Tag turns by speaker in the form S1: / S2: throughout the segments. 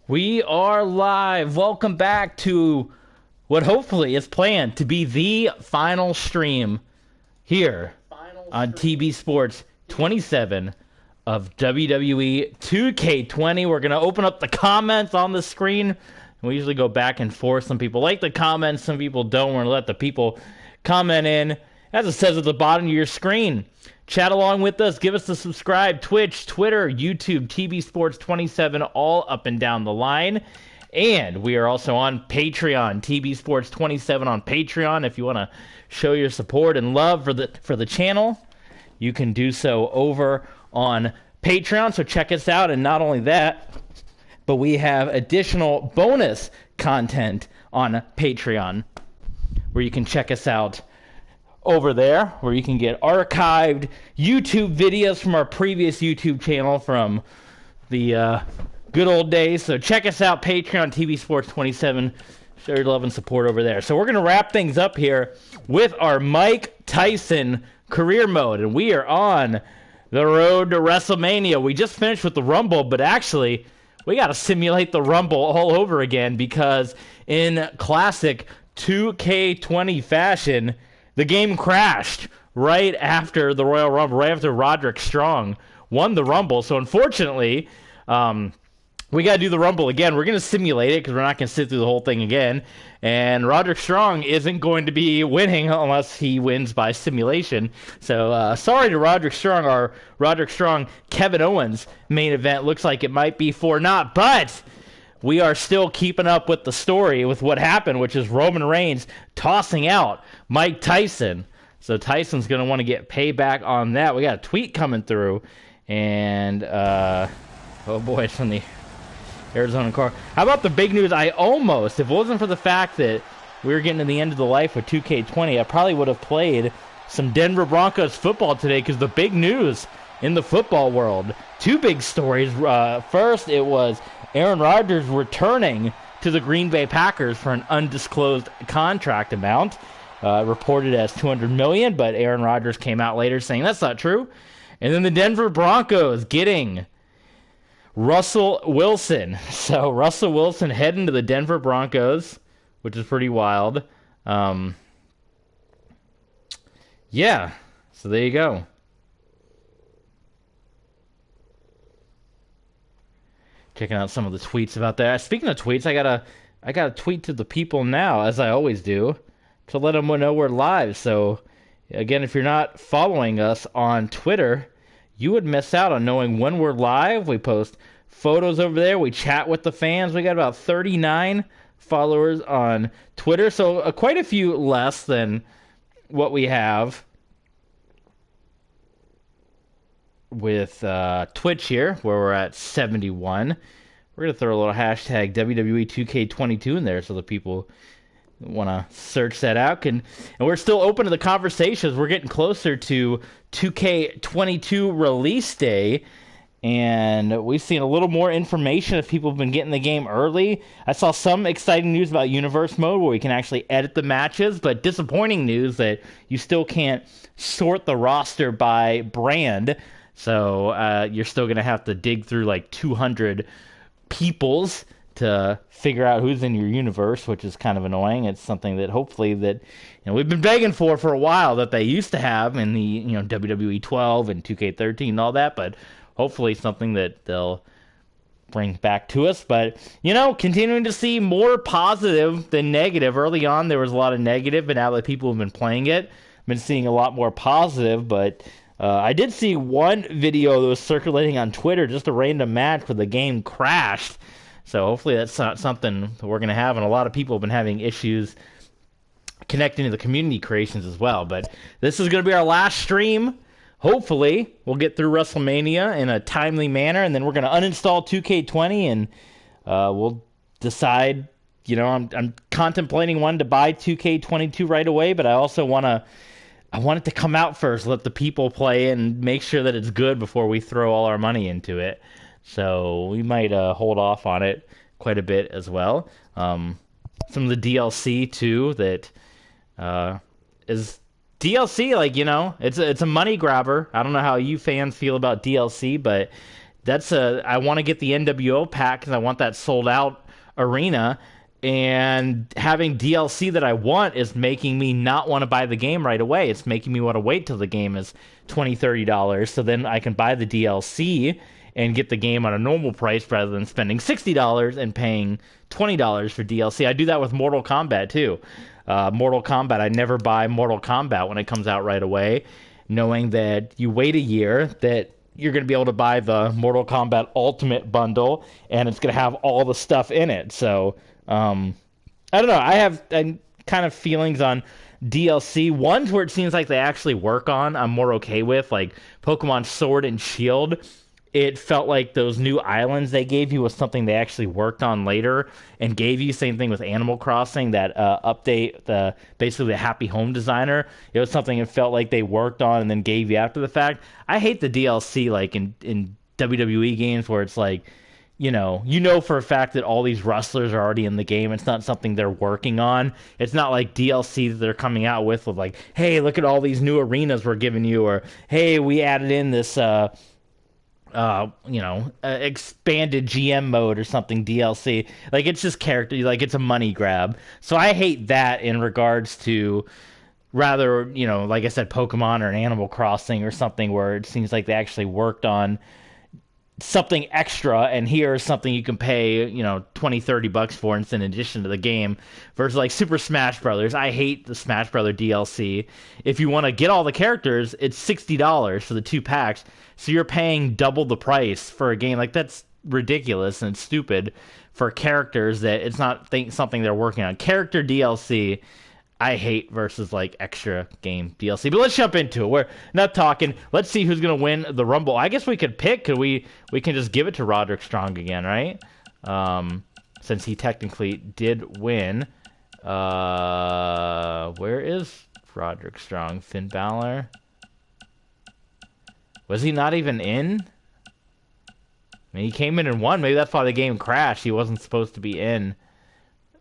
S1: We are live. Welcome back to what hopefully is planned to be the final stream here on TB Sports 27 of WWE 2K20. We're going to open up the comments on the screen. We usually go back and forth. Some people like the comments, some people don't. We're going to let the people comment in, as it says at the bottom of your screen. Chat along with us. Give us a subscribe. Twitch, Twitter, YouTube, TB Sports 27, all up and down the line. And we are also on Patreon, TB Sports 27 on Patreon. If you want to show your support and love for the channel, you can do so over on Patreon. So check us out. And not only that, but we have additional bonus content on Patreon where you can check us out over there, where you can get archived YouTube videos from our previous YouTube channel from the good old days. So check us out, Patreon, TV Sports 27. Show your love and support over there. So we're going to wrap things up here with our Mike Tyson career mode, and we are on the road to Wrestlemania. We just finished with the Rumble, but actually we got to simulate the Rumble all over again, because in classic 2K20 fashion, the game crashed right after the Royal Rumble, right after Roderick Strong won the Rumble. So unfortunately, we got to do the Rumble again. We're going to simulate it because we're not going to sit through the whole thing again. And Roderick Strong isn't going to be winning unless he wins by simulation. So sorry to Roderick Strong. Our Roderick Strong Kevin Owens main event looks like it might be for naught, but we are still keeping up with the story, with what happened, which is Roman Reigns tossing out Mike Tyson. So Tyson's going to want to get payback on that. We got a tweet coming through, and oh boy, it's from the Arizona car. How about the big news? If it wasn't for the fact that we were getting to the end of the life with 2K20, I probably would have played some Denver Broncos football today, because the big news in the football world, two big stories. First, it was Aaron Rodgers returning to the Green Bay Packers for an undisclosed contract amount, reported as $200 million, but Aaron Rodgers came out later saying that's not true. And then the Denver Broncos getting Russell Wilson. So Russell Wilson heading to the Denver Broncos, which is pretty wild. Yeah, so there you go. Checking out some of the tweets about that. Speaking of tweets, I got a tweet to the people now, as I always do, to let them know we're live. So again, if you're not following us on Twitter, you would miss out on knowing when we're live. We post photos over there. We chat with the fans. We got about 39 followers on Twitter, so quite a few less than what we have with Twitch here, where we're at 71. We're going to throw a little hashtag WWE 2K22 in there so the people want to search that out. And we're still open to the conversations. We're getting closer to 2K22 release day, and we've seen a little more information if people have been getting the game early. I saw some exciting news about Universe Mode where we can actually edit the matches, but disappointing news that you still can't sort the roster by brand. So you're still going to have to dig through like 200 peoples to figure out who's in your universe, which is kind of annoying. It's something that hopefully that we've been begging for a while, that they used to have in the WWE 12 and 2K13 and all that, but hopefully something that they'll bring back to us. But continuing to see more positive than negative. Early on there was a lot of negative, but now that people have been playing it, I've been seeing a lot more positive. But I did see one video that was circulating on Twitter, just a random match where the game crashed. So hopefully that's not something that we're going to have. And a lot of people have been having issues connecting to the community creations as well. But this is going to be our last stream. Hopefully we'll get through WrestleMania in a timely manner, and then we're going to uninstall 2K20, and we'll decide. I'm contemplating wanting to buy 2K22 right away, but I also want it to come out first, let the people play and make sure that it's good before we throw all our money into it. So we might hold off on it quite a bit as well. Some of the DLC too that is DLC, it's a money grabber. I don't know how you fans feel about DLC, but I want to get the NWO pack because I want that sold out arena, and having DLC that I want is making me not want to buy the game right away. It's making me want to wait till the game is $20-$30, so then I can buy the DLC and get the game on a normal price rather than spending $60 and paying $20 for DLC. I do that with Mortal Kombat too. Mortal Kombat, I never buy Mortal Kombat when it comes out right away, knowing that you wait a year, that you're going to be able to buy the Mortal Kombat Ultimate bundle, and it's going to have all the stuff in it. So, I don't know. I have kind of feelings on DLC. Ones where it seems like they actually work on, I'm more okay with, like Pokemon Sword and Shield. It felt like those new islands they gave you was something they actually worked on later and gave you. Same thing with Animal Crossing, that update, basically the Happy Home Designer. It was something it felt like they worked on and then gave you after the fact. I hate the DLC like in WWE games where it's like, you know for a fact that all these wrestlers are already in the game. It's not something they're working on. It's not like DLC that they're coming out with like, hey, look at all these new arenas we're giving you, or hey, we added in this expanded GM mode or something DLC. Like, it's just character, like it's a money grab. So I hate that in regards to rather, like I said, Pokemon or an Animal Crossing or something where it seems like they actually worked on something extra, and here's something you can pay, $20-$30 for in addition to the game, versus like Super Smash Brothers. I hate the Smash Brother DLC. If you want to get all the characters, it's $60 for the 2 packs, so you're paying double the price for a game. Like, that's ridiculous and stupid for characters that it's not something they're working on. Character DLC I hate versus like extra game DLC. But let's jump into it. We're not talking. Let's see who's gonna win the Rumble. I guess we could pick. We can just give it to Roderick Strong again, right? Since he technically did win. Where is Roderick Strong? Finn Balor? Was he not even in? I mean, he came in and won. Maybe that's why the game crashed. He wasn't supposed to be in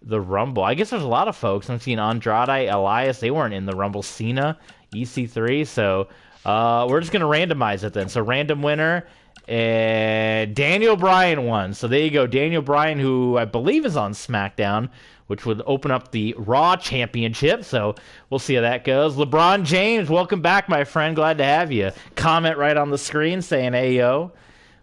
S1: the Rumble. I guess there's a lot of folks. I'm seeing Andrade, Elias. They weren't in the Rumble. Cena, EC3. So we're just going to randomize it then. So random winner. And Daniel Bryan won. So there you go. Daniel Bryan, who I believe is on SmackDown, which would open up the Raw Championship. So we'll see how that goes. LeBron James, welcome back, my friend. Glad to have you. Comment right on the screen saying, hey, yo.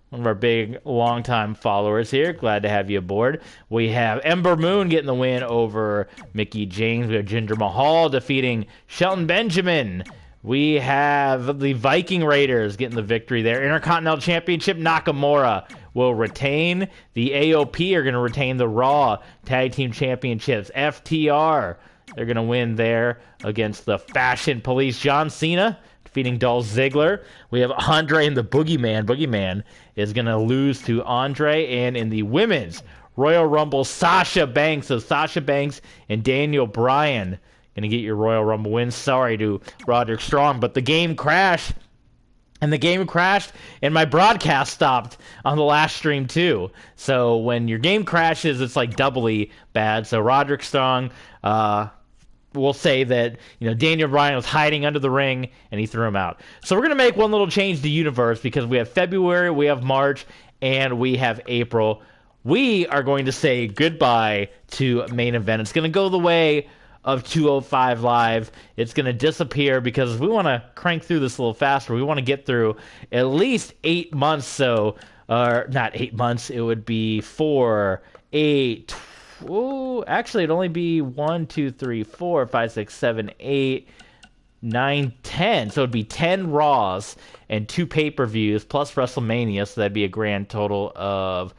S1: One of our big, long-time followers here. Glad to have you aboard. We have Ember Moon getting the win over Mickie James. We have Jinder Mahal defeating Shelton Benjamin. We have the Viking Raiders getting the victory there. Intercontinental Championship, Nakamura will retain. The AOP are going to retain the Raw Tag Team Championships. FTR, they're going to win there against the Fashion Police. John Cena defeating Dolph Ziggler. We have Andre and the Boogeyman. Boogeyman is going to lose to Andre. And in the Women's Royal Rumble, Sasha Banks. So Sasha Banks and Daniel Bryan going to get your Royal Rumble win. Sorry to Roderick Strong, but the game crashed. And the game crashed, and my broadcast stopped on the last stream too. So when your game crashes, it's like doubly bad. So Roderick Strong, we'll say that Daniel Bryan was hiding under the ring and he threw him out. So we're gonna make one little change to Universe because we have February, we have March, and we have April. We are going to say goodbye to Main Event. It's gonna go the way of 205 Live. It's gonna disappear because we want to crank through this a little faster. We want to get through at least 8 months. So, or not 8 months. It would be 4, 8. Actually, it'd only be 1, 2, 3, 4, 5, 6, 7, 8, 9, 10. So it'd be 10 Raws and 2 pay-per-views plus WrestleMania. So that'd be a grand total of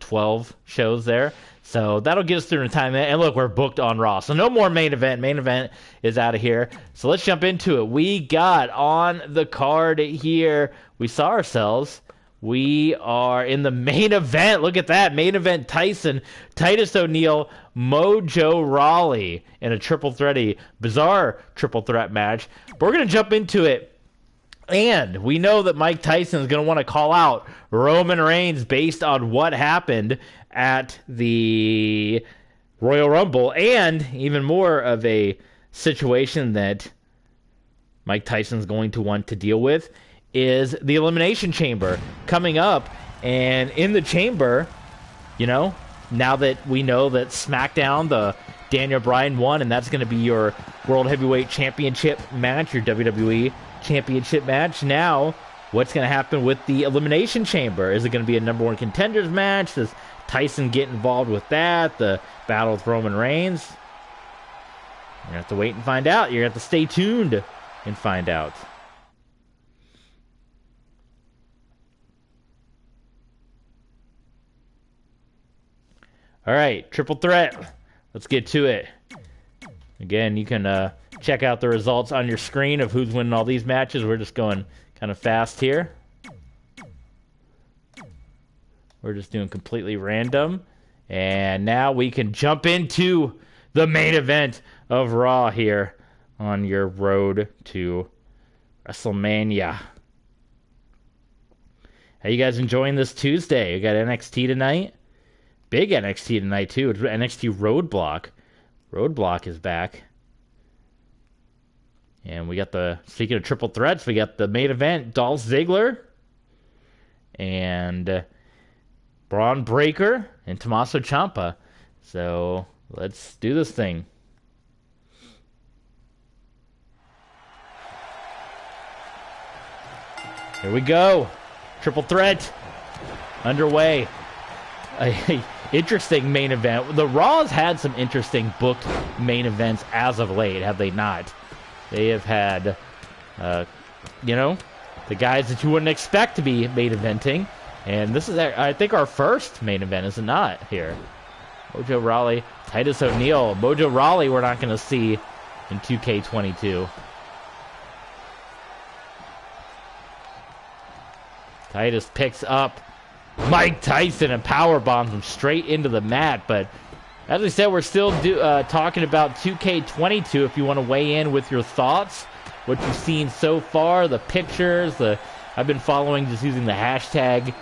S1: 12 shows there. So that'll get us through the time. And look, we're booked on Raw. So no more Main Event. Main Event is out of here. So let's jump into it. We got on the card here. We saw ourselves. We are in the main event. Look at that. Main event Tyson, Titus O'Neil, Mojo Rawley in a bizarre triple threat match. But we're going to jump into it. And we know that Mike Tyson is going to want to call out Roman Reigns based on what happened at the Royal Rumble. And even more of a situation that Mike Tyson's going to want to deal with is the Elimination Chamber coming up And in the chamber, you know, now that we know that SmackDown, the Daniel Bryan won, and that's going to be your World Heavyweight Championship match, your WWE Championship match. Now, what's going to happen with the Elimination Chamber? Is it going to be a number one contenders match? Does Tyson get involved with that? The battle with Roman Reigns? You're going to have to wait and find out. You're going to have to stay tuned and find out. All right, triple threat. Let's get to it. Again, you can check out the results on your screen of who's winning all these matches. We're just going kind of fast here. We're just doing completely random. And now we can jump into the main event of Raw here on your road to WrestleMania. How you guys enjoying this Tuesday? We got NXT tonight. Big NXT tonight, too. It's NXT Roadblock. Roadblock is back. And we got speaking of triple threats, we got the main event, Dolph Ziggler and Braun Breaker and Tommaso Ciampa. So let's do this thing. Here we go. Triple threat underway. Interesting main event. The Raw's had some interesting booked main events as of late, have they not? They have had, the guys that you wouldn't expect to be main eventing. And this is, I think, our first main event, is it not, here? Mojo Rawley, Titus O'Neil. Mojo Rawley we're not going to see in 2K22. Titus picks up Mike Tyson and power bombs him straight into the mat. But as we said, we're still talking about 2K22. If you want to weigh in with your thoughts, what you've seen so far, the pictures, I've been following just using the hashtag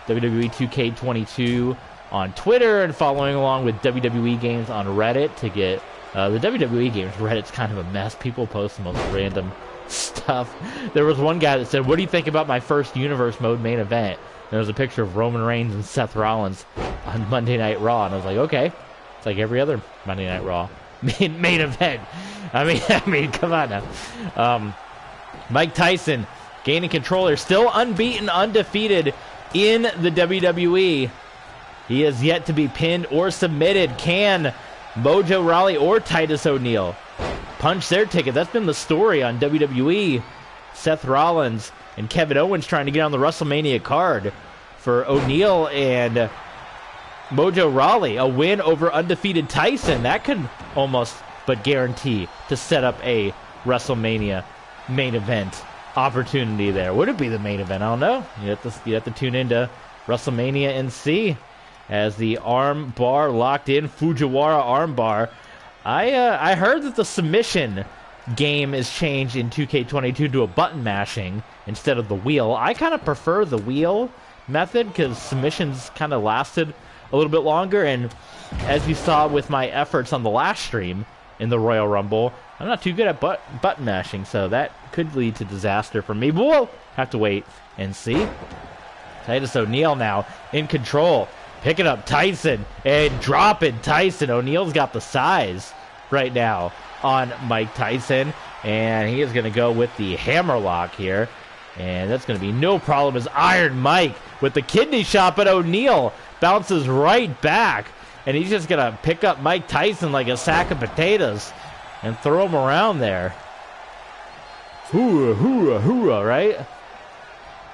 S1: WWE 2K22 on Twitter and following along with WWE Games on Reddit to get the WWE Games. Reddit's kind of a mess. People post the most random stuff. There was one guy that said, "What do you think about my first Universe Mode main event?" There was a picture of Roman Reigns and Seth Rollins on Monday Night Raw, and I was like, okay, it's like every other Monday Night Raw main event. I mean, come on now. Mike Tyson gaining control. They're still unbeaten, undefeated in the WWE. He has yet to be pinned or submitted. Can Mojo Rawley or Titus O'Neil punch their ticket? That's been the story on WWE. Seth Rollins and Kevin Owens trying to get on the WrestleMania card. For O'Neil and Mojo Rawley, a win over undefeated Tyson. That could almost but guarantee to set up a WrestleMania main event opportunity there. Would it be the main event? I don't know. You have to tune into WrestleMania and see. As the arm bar locked in, Fujiwara arm bar. I heard that the submission game is changed in 2K22 to a button mashing instead of the wheel. I kind of prefer the wheel method because submissions kind of lasted a little bit longer, and as you saw with my efforts on the last stream in the Royal Rumble, I'm not too good at button mashing, so that could lead to disaster for me, but we'll have to wait and see. Titus O'Neil now in control, picking up Tyson and dropping Tyson. O'Neil's got the size right now on Mike Tyson, and he is going to go with the hammerlock here, and that's going to be no problem as Iron Mike with the kidney shot, but O'Neil bounces right back, and he's just going to pick up Mike Tyson like a sack of potatoes and throw him around there. Hoorah, hoorah, hoorah, right?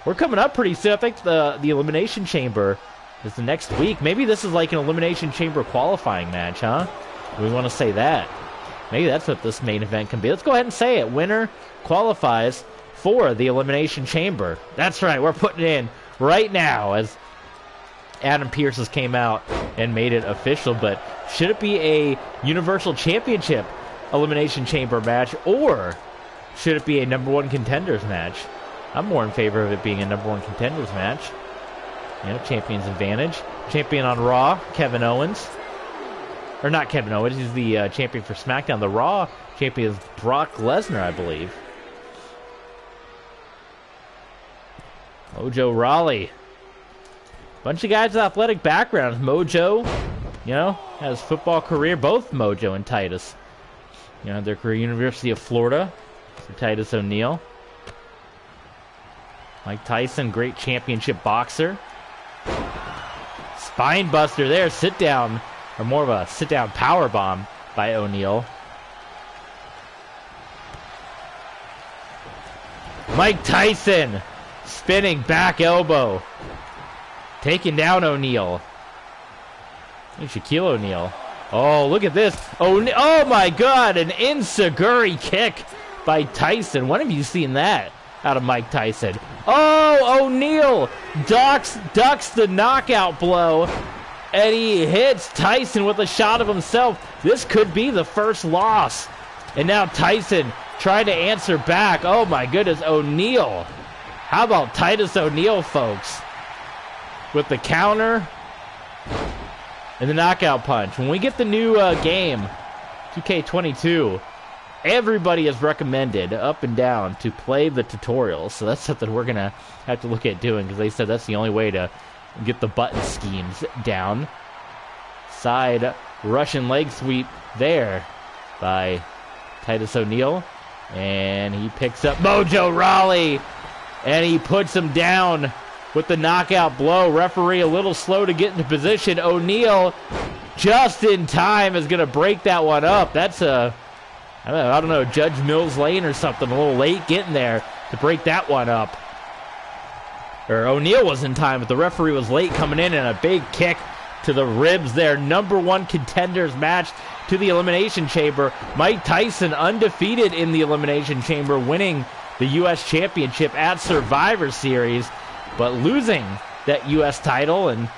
S1: We're coming up pretty soon. I think the Elimination Chamber is the next week. Maybe this is like an Elimination Chamber qualifying match, huh? We want to say that. Maybe that's what this main event can be. Let's go ahead and say it. Winner qualifies for the Elimination Chamber. That's right. We're putting it in right now as Adam Pearce has came out and made it official. But should it be a Universal Championship Elimination Chamber match, or should it be a number one contenders match? I'm more in favor of it being a number one contenders match. You know, champion's advantage. Champion on Raw, Kevin Owens. Or not Kevin Owens, he's the champion for SmackDown. The Raw champion is Brock Lesnar, I believe. Mojo Rawley Bunch of guys with athletic backgrounds. Mojo, you know, has football career. Both Mojo and Titus, you know, their career. University of Florida. So Titus O'Neil. Mike Tyson, great championship boxer. Spine buster there. Sit down, or more of a sit down power bomb by O'Neil. Mike Tyson spinning back elbow. Taking down O'Neil. Shaquille O'Neal. Oh, look at this. Oh my God, an enziguri kick by Tyson. When have you seen that out of Mike Tyson? Oh, O'Neil ducks the knockout blow, and he hits Tyson with a shot of himself. This could be the first loss. And now Tyson trying to answer back. Oh my goodness, O'Neil. How about Titus O'Neil, folks? With the counter and the knockout punch. When we get the new game, 2K22, everybody is recommended up and down to play the tutorials. So that's something we're going to have to look at doing, because they said that's the only way to get the button schemes down. Side Russian leg sweep there by Titus O'Neil. And he picks up Mojo Rawley, and he puts him down with the knockout blow. Referee a little slow to get into position. O'Neil just in time is going to break that one up. That's I don't know, Judge Mills Lane or something. A little late getting there to break that one up. Or O'Neil was in time, but the referee was late coming in, and a big kick to the ribs there. Number one contenders match to the Elimination Chamber. Mike Tyson undefeated in the Elimination Chamber, winning the U.S. Championship at Survivor Series, but losing that U.S. title, and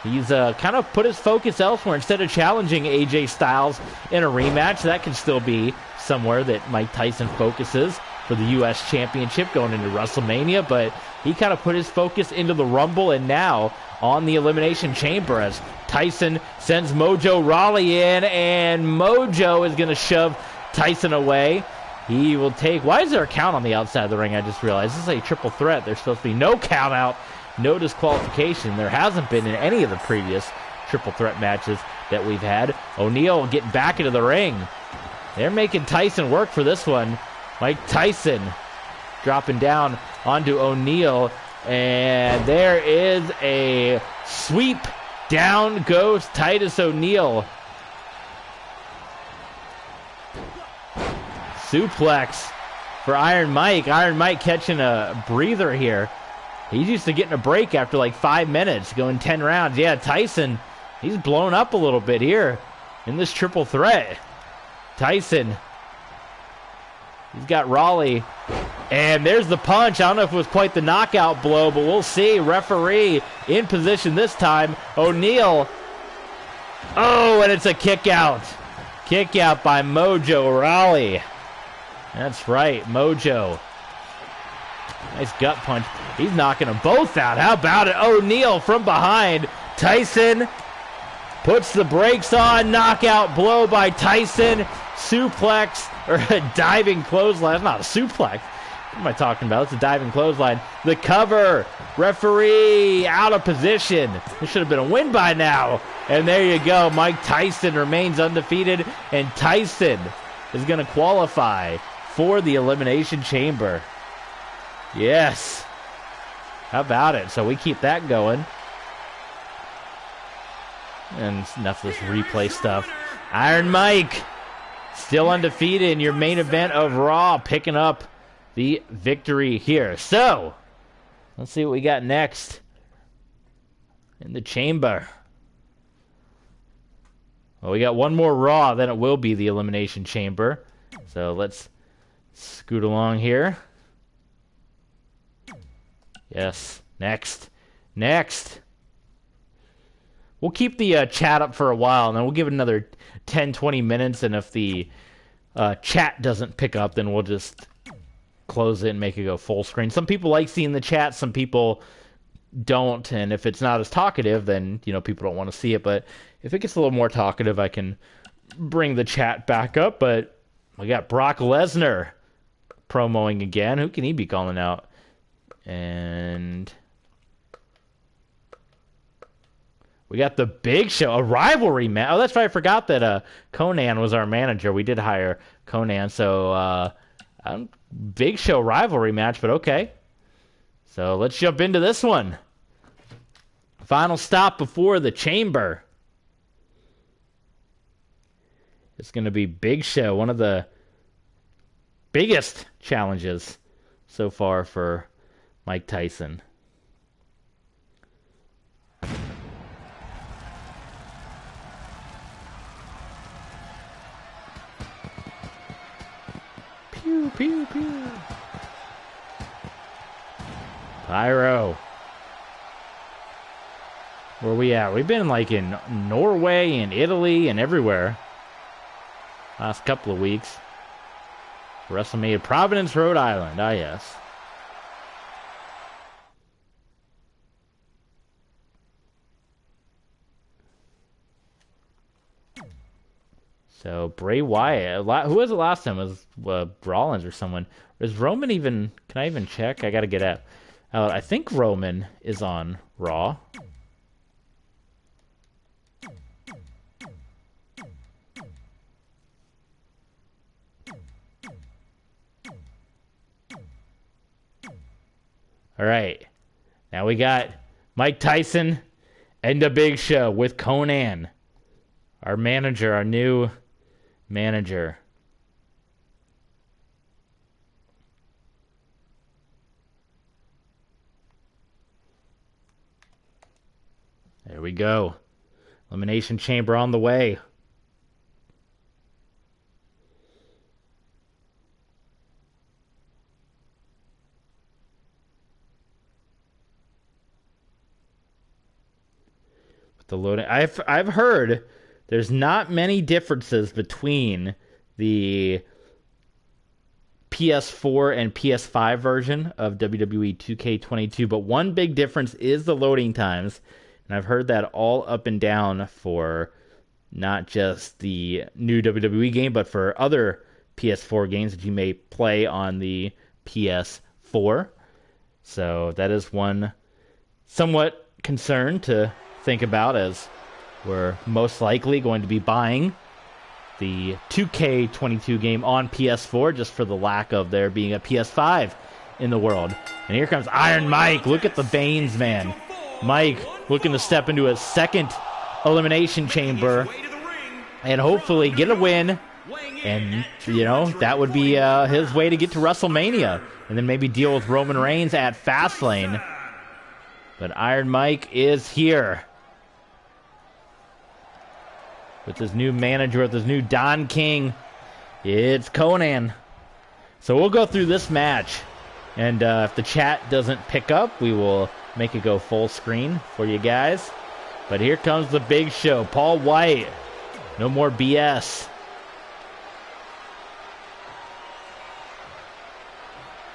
S1: he's kind of put his focus elsewhere. Instead of challenging AJ Styles in a rematch, that can still be somewhere that Mike Tyson focuses for the U.S. Championship going into Wrestlemania, but he kind of put his focus into the Rumble and now on the Elimination Chamber as Tyson sends Mojo Rawley in, and Mojo is going to shove Tyson away. He will take... Why is there a count on the outside of the ring? I just realized this is a triple threat. There's supposed to be no count out, no disqualification. There hasn't been in any of the previous triple threat matches that we've had. O'Neil getting back into the ring. They're making Tyson work for this one. Mike Tyson dropping down onto O'Neil, and there is a sweep. Down goes Titus O'Neil. Suplex for Iron Mike. Iron Mike catching a breather here. He's used to getting a break after like 5 minutes, going 10 rounds. Yeah, Tyson, he's blown up a little bit here in this triple threat. Tyson, he's got Rawley, and there's the punch. I don't know if it was quite the knockout blow, but we'll see. Referee in position this time. O'Neil. Oh, and it's a kick out. Kick out by Mojo Rawley. That's right, Mojo. Nice gut punch. He's knocking them both out. How about it? O'Neil from behind. Tyson puts the brakes on. Knockout blow by Tyson. Suplex, or a diving clothesline. It's not a suplex. What am I talking about? It's a diving clothesline. The cover. Referee out of position. This should have been a win by now. And there you go. Mike Tyson remains undefeated. And Tyson is going to qualify for the Elimination Chamber. Yes. How about it? So we keep that going. And enough of this replay stuff. Iron Mike, still undefeated in your main event of Raw, picking up the victory here. So, let's see what we got next in the chamber. Well, we got one more Raw, then it will be the Elimination Chamber. So let's scoot along here. Yes, next. We'll keep the chat up for a while, and then we'll give it another 10-20 minutes, and if the chat doesn't pick up, then we'll just close it and make it go full screen. Some people like seeing the chat, some people don't, and if it's not as talkative, then, you know, people don't want to see it, but if it gets a little more talkative, I can bring the chat back up. But we got Brock Lesnar promoing again. Who can he be calling out? And We got the Big Show, a rivalry match. Oh, that's right. I forgot that Conan was our manager. We did hire Conan, so Big Show rivalry match, but okay. So let's jump into this one. Final stop before the Chamber. It's going to be Big Show, one of the biggest challenges so far for Mike Tyson. Pew, pew, pew. Pyro. Where we at? We've been like in Norway and Italy and everywhere. Last couple of weeks. Wrestlemania, Providence, Rhode Island. Ah, yes. So, Bray Wyatt. Who was it last time? It was Rollins or someone. Is Roman even... Can I even check? I gotta get out. I think Roman is on Raw. All right. Now we got Mike Tyson and the Big Show with Conan, our manager, our new manager. There we go. Elimination Chamber on the way. The loading. I've heard there's not many differences between the PS4 and PS5 version of WWE 2K22, but one big difference is the loading times, and I've heard that all up and down for not just the new WWE game, but for other PS4 games that you may play on the PS4. So that is one somewhat concern to think about, as we're most likely going to be buying the 2K22 game on PS4 just for the lack of there being a PS5 in the world. And here comes Iron Mike. Look at the veins, man. Mike looking to step into a second Elimination Chamber and hopefully get a win. And, you know, that would be his way to get to WrestleMania and then maybe deal with Roman Reigns at Fastlane. But Iron Mike is here with his new manager, with his new Don King. It's Conan. So we'll go through this match. And if the chat doesn't pick up, we will make it go full screen for you guys. But here comes the Big Show. Paul White. No more BS.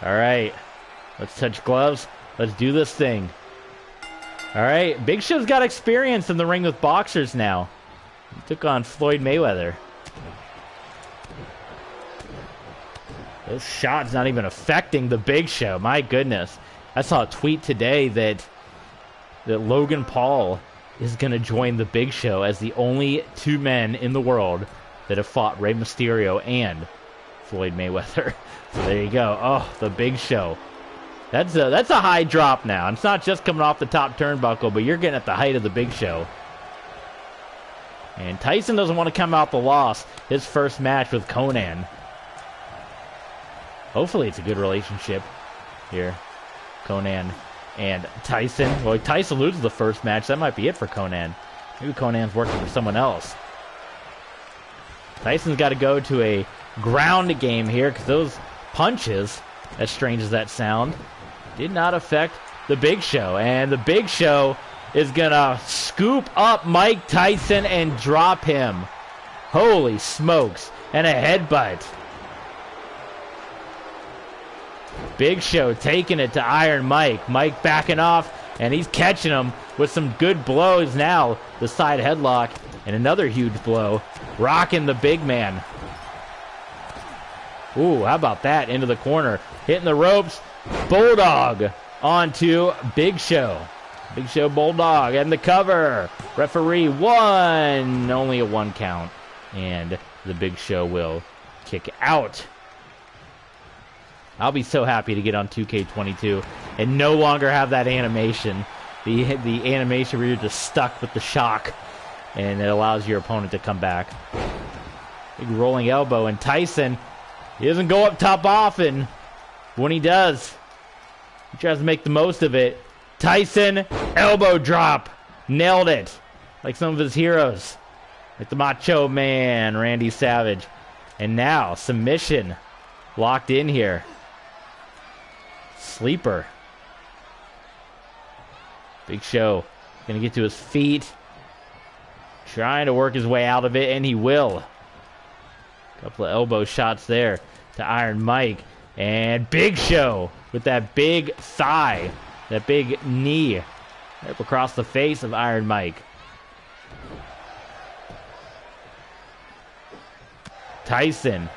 S1: All right. Let's touch gloves. Let's do this thing. All right. Big Show's got experience in the ring with boxers now. He took on Floyd Mayweather. Those shots not even affecting the Big Show. My goodness. I saw a tweet today that Logan Paul is going to join the Big Show as the only two men in the world that have fought Rey Mysterio and Floyd Mayweather. So there you go. Oh, the Big Show. That's a high drop now. It's not just coming off the top turnbuckle, but you're getting at the height of the Big Show. And Tyson doesn't want to come out the loss. His first match with Conan. Hopefully it's a good relationship here. Conan and Tyson. Well, if Tyson loses the first match, that might be it for Conan. Maybe Conan's working for someone else. Tyson's got to go to a ground game here because those punches, as strange as that sound, did not affect the Big Show. And the Big Show is going to scoop up Mike Tyson and drop him. Holy smokes. And a headbutt. Big Show taking it to Iron Mike. Mike backing off, and he's catching him with some good blows now. The side headlock and another huge blow. Rocking the big man. Ooh, how about that? Into the corner. Hitting the ropes. Bulldog onto Big Show. Big Show Bulldog and the cover. Referee one. Only a 1 count. And the Big Show will kick out. I'll be so happy to get on 2K22 and no longer have that animation. The animation where you're just stuck with the shock. And it allows your opponent to come back. Big rolling elbow. And Tyson, he doesn't go up top often. When he does, he tries to make the most of it. Tyson, elbow drop. Nailed it. Like some of his heroes. Like the Macho Man, Randy Savage. And now, submission. Locked in here. Sleeper. Big Show. Gonna get to his feet. Trying to work his way out of it, and he will. Couple of elbow shots there to Iron Mike. And Big Show with that big thigh. That big knee. Right across the face of Iron Mike. Tyson.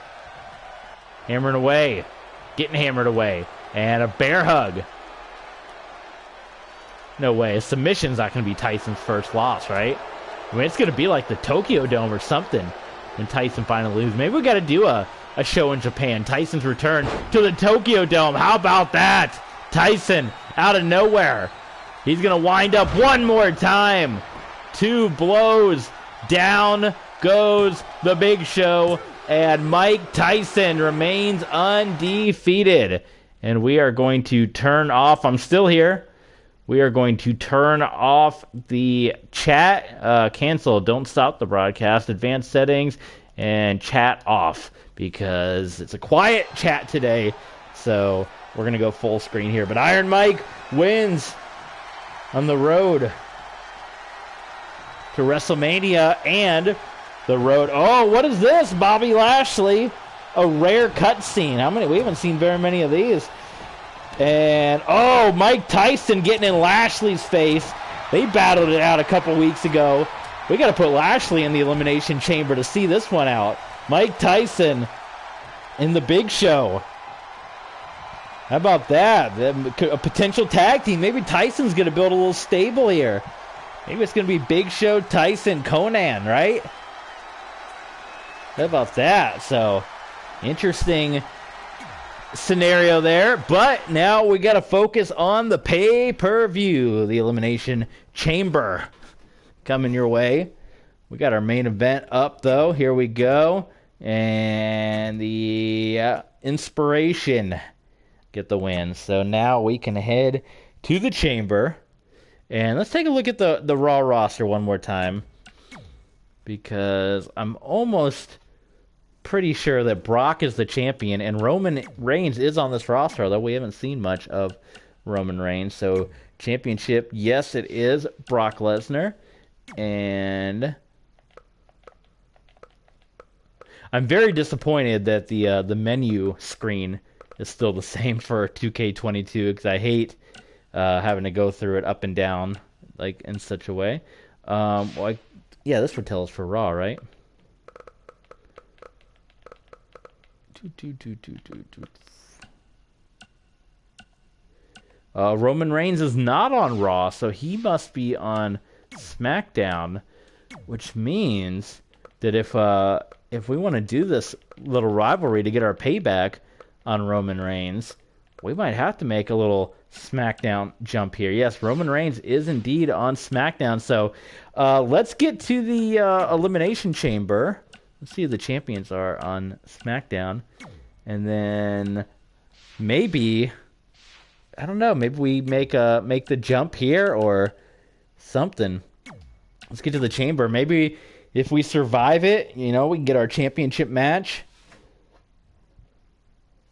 S1: Hammering away. Getting hammered away. And a bear hug. No way. A submission's not going to be Tyson's first loss, right? I mean, it's going to be like the Tokyo Dome or something when Tyson finally loses. Maybe we got to do a show in Japan. Tyson's return to the Tokyo Dome. How about that? Tyson out of nowhere. He's going to wind up one more time. 2 blows. Down goes the Big Show. And Mike Tyson remains undefeated. And we are going to turn off. I'm still here. We are going to turn off the chat. Cancel. Don't stop the broadcast. Advanced settings. And chat off. Because it's a quiet chat today. So we're going to go full screen here. But Iron Mike wins on the road to WrestleMania and the road. Oh, what is this? Bobby Lashley. A rare cutscene. How many? We haven't seen very many of these. And, oh, Mike Tyson getting in Lashley's face. They battled it out a couple weeks ago. We got to put Lashley in the Elimination Chamber to see this one out. Mike Tyson in the Big Show. How about that? A potential tag team. Maybe Tyson's going to build a little stable here. Maybe it's going to be Big Show, Tyson, Conan, right? How about that? So, interesting scenario there. But now we got to focus on the pay-per-view. The Elimination Chamber coming your way. We got our main event up, though. Here we go. And the Inspiration get the win. So now we can head to the Chamber. And let's take a look at the Raw roster one more time. Because I'm almost pretty sure that Brock is the champion. And Roman Reigns is on this roster, although we haven't seen much of Roman Reigns. So championship, yes, it is Brock Lesnar. And I'm very disappointed that the menu screen is still the same for 2K22 because I hate having to go through it up and down like in such a way. Yeah, this would tell us for Raw, right? Roman Reigns is not on Raw, so he must be on SmackDown, which means that if we want to do this little rivalry to get our payback on Roman Reigns, we might have to make a little SmackDown jump here. Yes, Roman Reigns is indeed on SmackDown. So let's get to the Elimination Chamber. Let's see who the champions are on SmackDown. And then maybe, I don't know, maybe we make the jump here or something. Let's get to the Chamber. Maybe if we survive it, we can get our championship match.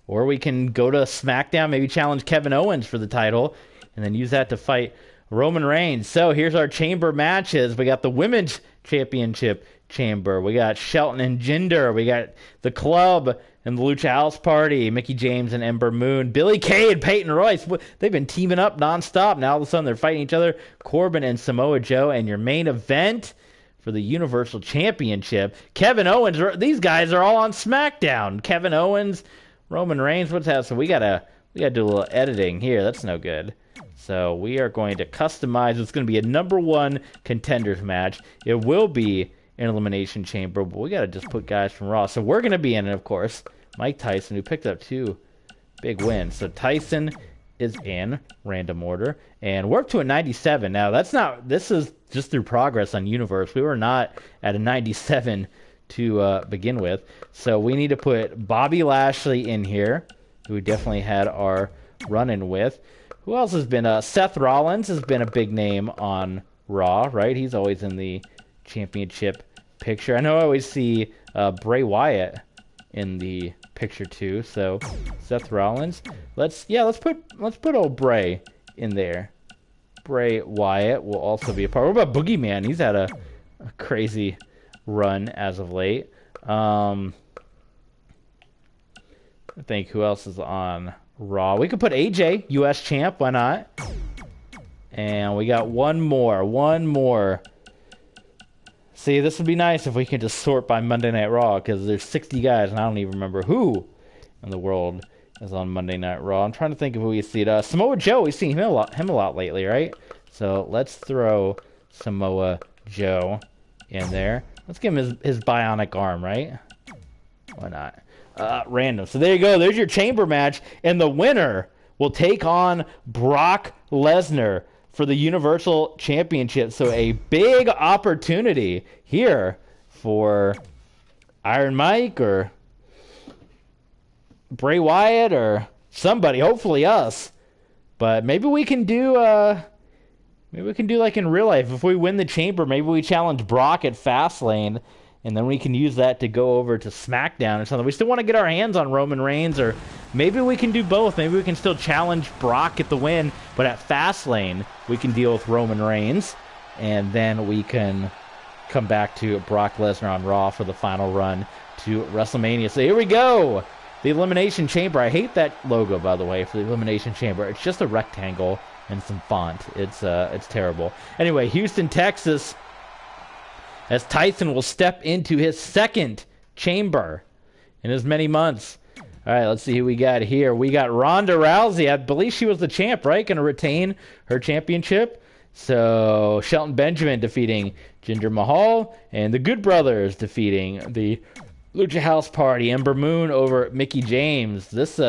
S1: Or we can go to SmackDown, maybe challenge Kevin Owens for the title, and then use that to fight Roman Reigns. So here's our Chamber matches. We got the Women's Championship Chamber. We got Shelton and Jinder. We got the Club and the Lucha House Party. Mickie James and Ember Moon. Billie Kay and Peyton Royce. They've been teaming up nonstop. Now all of a sudden they're fighting each other. Corbin and Samoa Joe. And your main event for the Universal Championship, Kevin Owens. These guys are all on SmackDown. Kevin Owens, Roman Reigns. What's that? So we gotta do a little editing here. That's no good. So we are going to customize. It's going to be a #1 contenders match. It will be an Elimination Chamber, but we got to just put guys from Raw. So we're going to be in it, of course. Mike Tyson, who picked up 2 big wins. So Tyson is in random order, and we're up to a 97 now. This is just through progress on Universe. We were not at a 97 to begin with, so we need to put Bobby Lashley in here, who we definitely had our run-in with. Who else has been? Seth Rollins has been a big name on Raw, right? He's always in the championship picture. I know I always see Bray Wyatt in the picture too. So Seth Rollins. Let's put old Bray in there. Bray Wyatt will also be a part. What about Boogeyman? He's had a crazy run as of late. I think who else is on Raw? We could put AJ, US champ, why not? And we got one more. See, this would be nice if we could just sort by Monday Night Raw, because there's 60 guys, and I don't even remember who in the world is on Monday Night Raw. I'm trying to think of who we see. Samoa Joe, we've seen him a lot lately, right? So let's throw Samoa Joe in there. Let's give him his bionic arm, right? Why not? Random. So there you go. There's your chamber match, and the winner will take on Brock Lesnar for the Universal Championship. So a big opportunity here for Iron Mike or Bray Wyatt or somebody, hopefully us. But maybe we can do like in real life. If we win the chamber, maybe we challenge Brock at Fastlane, and then we can use that to go over to SmackDown or something. We still want to get our hands on Roman Reigns, or maybe we can do both. Maybe we can still challenge Brock at the win, but at Fastlane, we can deal with Roman Reigns, and then we can come back to Brock Lesnar on Raw for the final run to WrestleMania. So here we go. The Elimination Chamber. I hate that logo, by the way, for the Elimination Chamber. It's just a rectangle and some font. It's terrible. Anyway, Houston, Texas, as Tyson will step into his second chamber in as many months. All right, let's see who we got here. We got Ronda Rousey. I believe she was the champ, right? Going to retain her championship. So Shelton Benjamin defeating Jinder Mahal, and the Good Brothers defeating the Lucha House Party. Ember Moon over Mickie James. This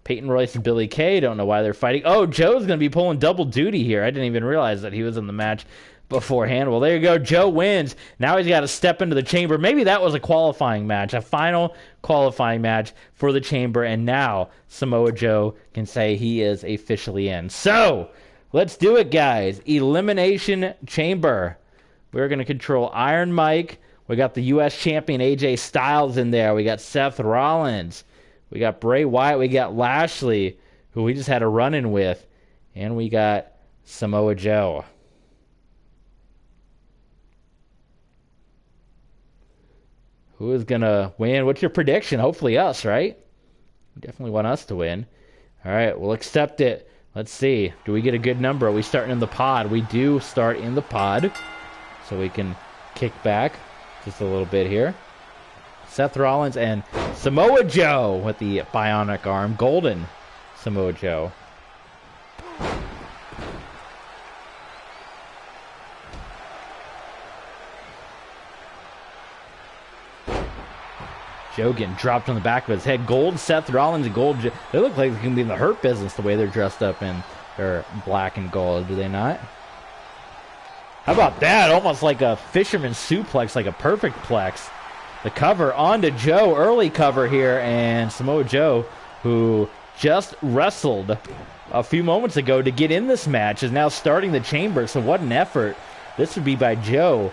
S1: Peyton Royce and Billie Kay, don't know why they're fighting. Oh, Joe's going to be pulling double duty here. I didn't even realize that he was in the match beforehand. Well, there you go. Joe wins. Now he's got to step into the chamber. Maybe that was a qualifying match, a final qualifying match for the chamber, and now Samoa Joe can say he is officially in. So, let's do it, guys. Elimination Chamber. We're going to control Iron Mike. We got the U.S. champion AJ Styles in there. We got Seth Rollins. We got Bray Wyatt. We got Lashley, who we just had a run-in with. And we got Samoa Joe. Who is going to win? What's your prediction? Hopefully us, right? We definitely want us to win. All right, we'll accept it. Let's see. Do we get a good number? Are we starting in the pod? We do start in the pod. So we can kick back just a little bit here. Seth Rollins and Samoa Joe with the bionic arm. Golden Samoa Joe. Joe getting dropped on the back of his head. Gold Seth Rollins and gold Joe. They look like they can be in the Hurt Business the way they're dressed up in their black and gold, do they not? How about that? Almost like a fisherman suplex, like a perfect plex. The cover onto Joe. Early cover here, and Samoa Joe, who just wrestled a few moments ago to get in this match, is now starting the chamber. So what an effort this would be by Joe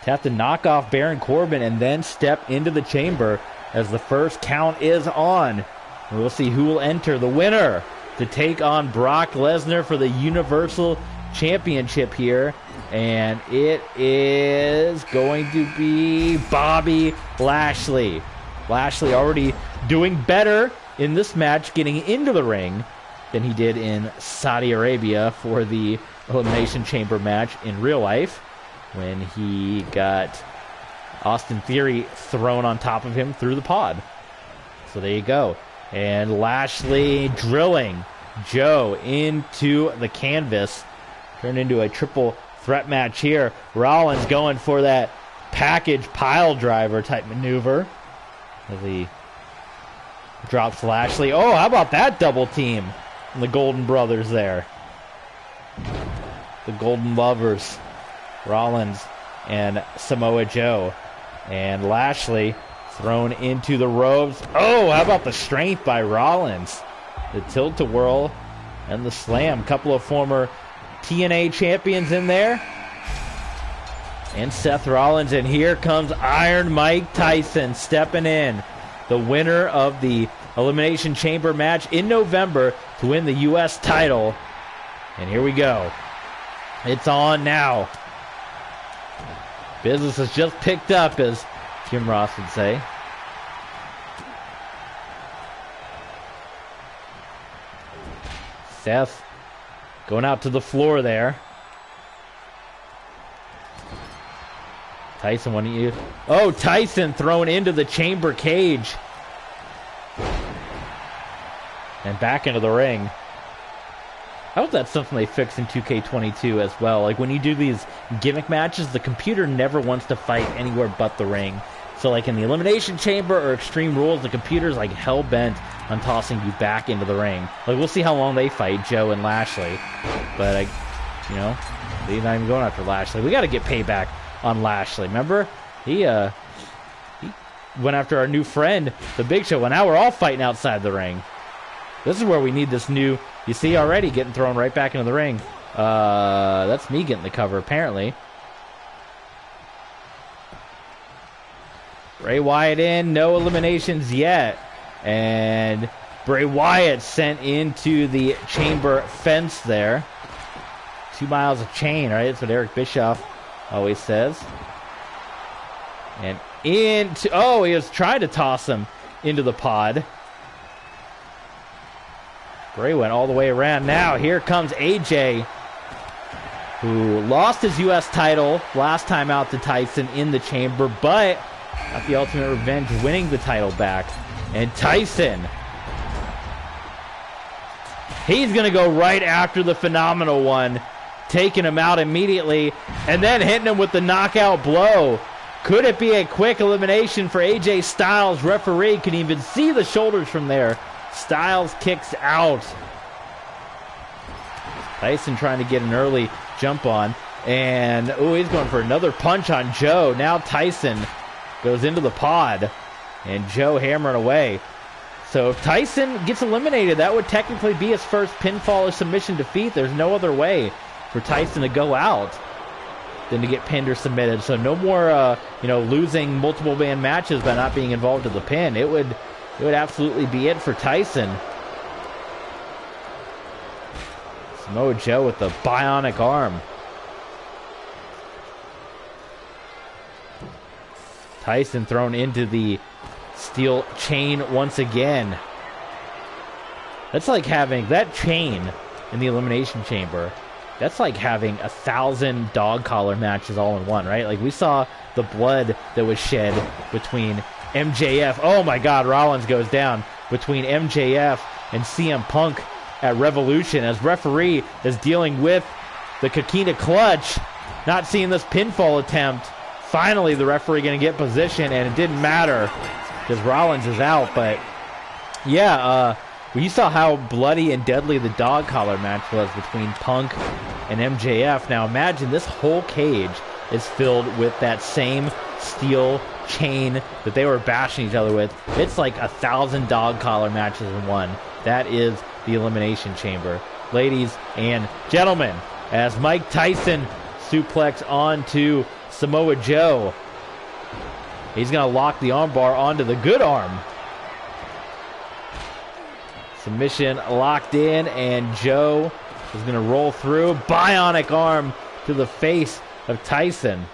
S1: to have to knock off Baron Corbin and then step into the chamber as the first count is on. And we'll see who will enter. The winner to take on Brock Lesnar for the Universal Championship here. And it is going to be Bobby Lashley. Lashley already doing better in this match, getting into the ring, than he did in Saudi Arabia for the Elimination Chamber match in real life, when he got Austin Theory thrown on top of him through the pod. So there you go. And Lashley drilling Joe into the canvas. Turned into a triple threat match here. Rollins going for that package pile driver type maneuver as he drops Lashley. Oh, how about that double team? And the Golden Brothers there. The Golden Lovers. Rollins and Samoa Joe. And Lashley thrown into the ropes. Oh, how about the strength by Rollins? The tilt-a-whirl and the slam. Couple of former TNA champions in there. And Seth Rollins. And here comes Iron Mike Tyson stepping in. The winner of the Elimination Chamber match in November to win the U.S. title. And here we go. It's on now. Business has just picked up, as Jim Ross would say. Seth going out to the floor there. Tyson, what do you... Oh, Tyson thrown into the chamber cage. And back into the ring. I hope that's something they fix in 2K22 as well. Like, when you do these gimmick matches, the computer never wants to fight anywhere but the ring. So, like, in the Elimination Chamber or Extreme Rules, the computer's, like, hell-bent on tossing you back into the ring. Like, we'll see how long they fight, Joe and Lashley. But, you know, they're not even going after Lashley. We got to get payback on Lashley. Remember? He went after our new friend, the Big Show. Well, now we're all fighting outside the ring. This is where we need this new... You see already getting thrown right back into the ring. That's me getting the cover, apparently. Bray Wyatt in. No eliminations yet. And Bray Wyatt sent into the chamber fence there. 2 miles of chain, right? That's what Eric Bischoff always says. And into... Oh, he was trying to toss him into the pod. Bray went all the way around. Now here comes AJ, who lost his U.S. title last time out to Tyson in the chamber, but got the ultimate revenge, winning the title back. And Tyson, he's going to go right after the Phenomenal One, taking him out immediately, and then hitting him with the knockout blow. Could it be a quick elimination for AJ Styles? Referee can even see the shoulders from there. Styles kicks out. Tyson trying to get an early jump on. And, oh, he's going for another punch on Joe. Now Tyson goes into the pod. And Joe hammering away. So if Tyson gets eliminated, that would technically be his first pinfall or submission defeat. There's no other way for Tyson to go out than to get pinned or submitted. So no more, losing multiple man matches by not being involved in the pin. It would absolutely be it for Tyson. Samoa Joe with the bionic arm. Tyson thrown into the steel chain once again. That's like having that chain in the Elimination Chamber. That's like having 1,000 dog collar matches all in one, right? Like we saw the blood that was shed between MJF. Oh my God, Rollins goes down between MJF and CM Punk at Revolution as referee is dealing with the Coquina Clutch. Not seeing this pinfall attempt. Finally, the referee going to get position, and it didn't matter because Rollins is out. But yeah, you saw how bloody and deadly the dog collar match was between Punk and MJF. Now imagine this whole cage is filled with that same steel chain that they were bashing each other with. It's like 1,000 dog collar matches in one. That is the Elimination Chamber. Ladies and gentlemen, as Mike Tyson suplex onto Samoa Joe. He's going to lock the armbar onto the good arm. Submission locked in, and Joe is going to roll through. Bionic arm to the face of Tyson.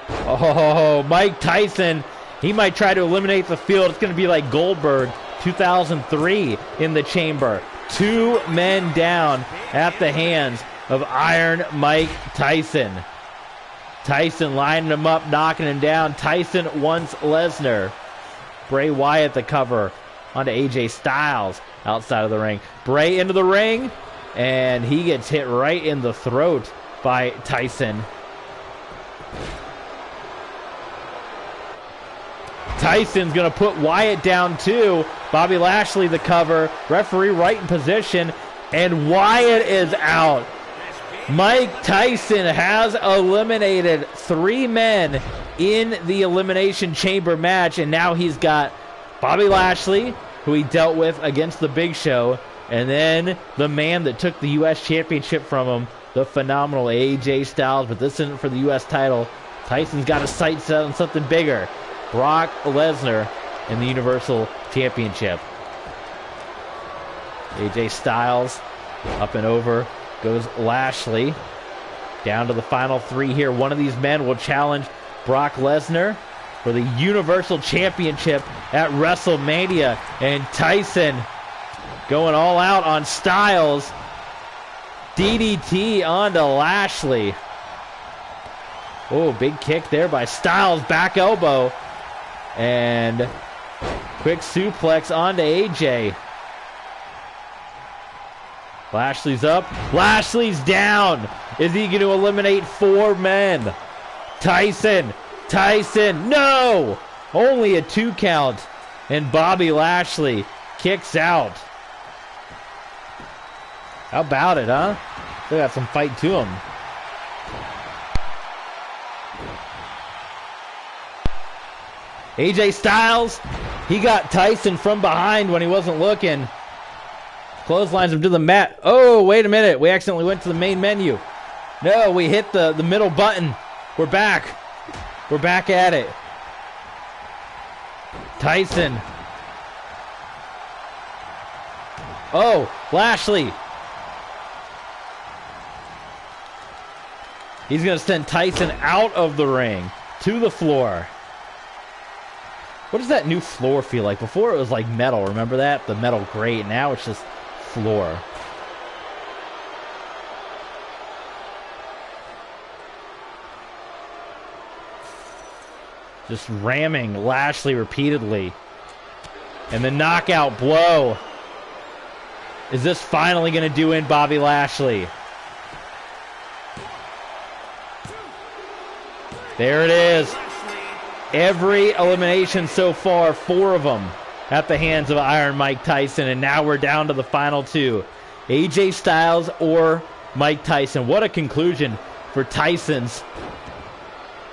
S1: Oh, Mike Tyson, he might try to eliminate the field. It's going to be like Goldberg 2003 in the chamber. 2 men down at the hands of Iron Mike Tyson. Tyson lining him up, knocking him down. Tyson wants Lesnar. Bray Wyatt the cover onto AJ Styles. outside of the ring. Bray into the ring, and he gets hit right in the throat by Tyson. Tyson's going to put Wyatt down too. Bobby Lashley the cover. Referee right in position. And Wyatt is out. Mike Tyson has eliminated 3 men in the Elimination Chamber match. And now he's got Bobby Lashley, who he dealt with against the Big Show. And then the man that took the U.S. Championship from him, the phenomenal AJ Styles. But this isn't for the U.S. title. Tyson's got his sights set on something bigger. Brock Lesnar in the Universal Championship. AJ Styles up and over goes Lashley. Down to the final 3 here. One of these men will challenge Brock Lesnar for the Universal Championship at WrestleMania. And Tyson going all out on Styles. DDT onto Lashley. Oh, big kick there by Styles. Back elbow. And quick suplex onto AJ. Lashley's up. Lashley's down. Is he going to eliminate 4 men? Tyson. No! Only a 2 count. And Bobby Lashley kicks out. How about it, huh? They got some fight to him. AJ Styles, he got Tyson from behind when he wasn't looking. Clotheslines him to the mat. Oh, wait a minute. We accidentally went to the main menu. No, we hit the middle button. We're back. We're back at it. Tyson. Oh, Lashley. He's going to send Tyson out of the ring to the floor. What does that new floor feel like? Before it was like metal, remember that? The metal grate. Now it's just floor. Just ramming Lashley repeatedly. And the knockout blow. Is this finally going to do in Bobby Lashley? There it is. Every elimination so far, 4 of them at the hands of Iron Mike Tyson. And now we're down to the final 2. AJ Styles or Mike Tyson. What a conclusion for Tyson's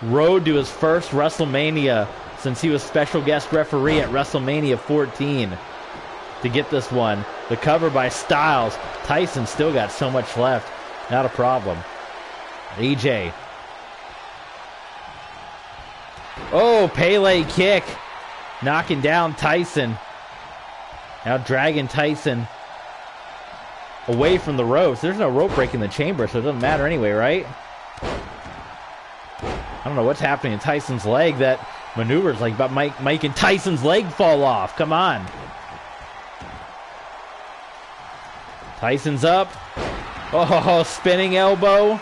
S1: road to his first WrestleMania since he was special guest referee at WrestleMania 14 to get this one. The cover by Styles. Tyson still got so much left. Not a problem. AJ. Oh, Pele kick. Knocking down Tyson. Now dragging Tyson away from the ropes. There's no rope break in the chamber, so it doesn't matter anyway, right? I don't know what's happening in Tyson's leg. That maneuver's like about making Tyson's leg fall off. Come on. Tyson's up. Oh, spinning elbow.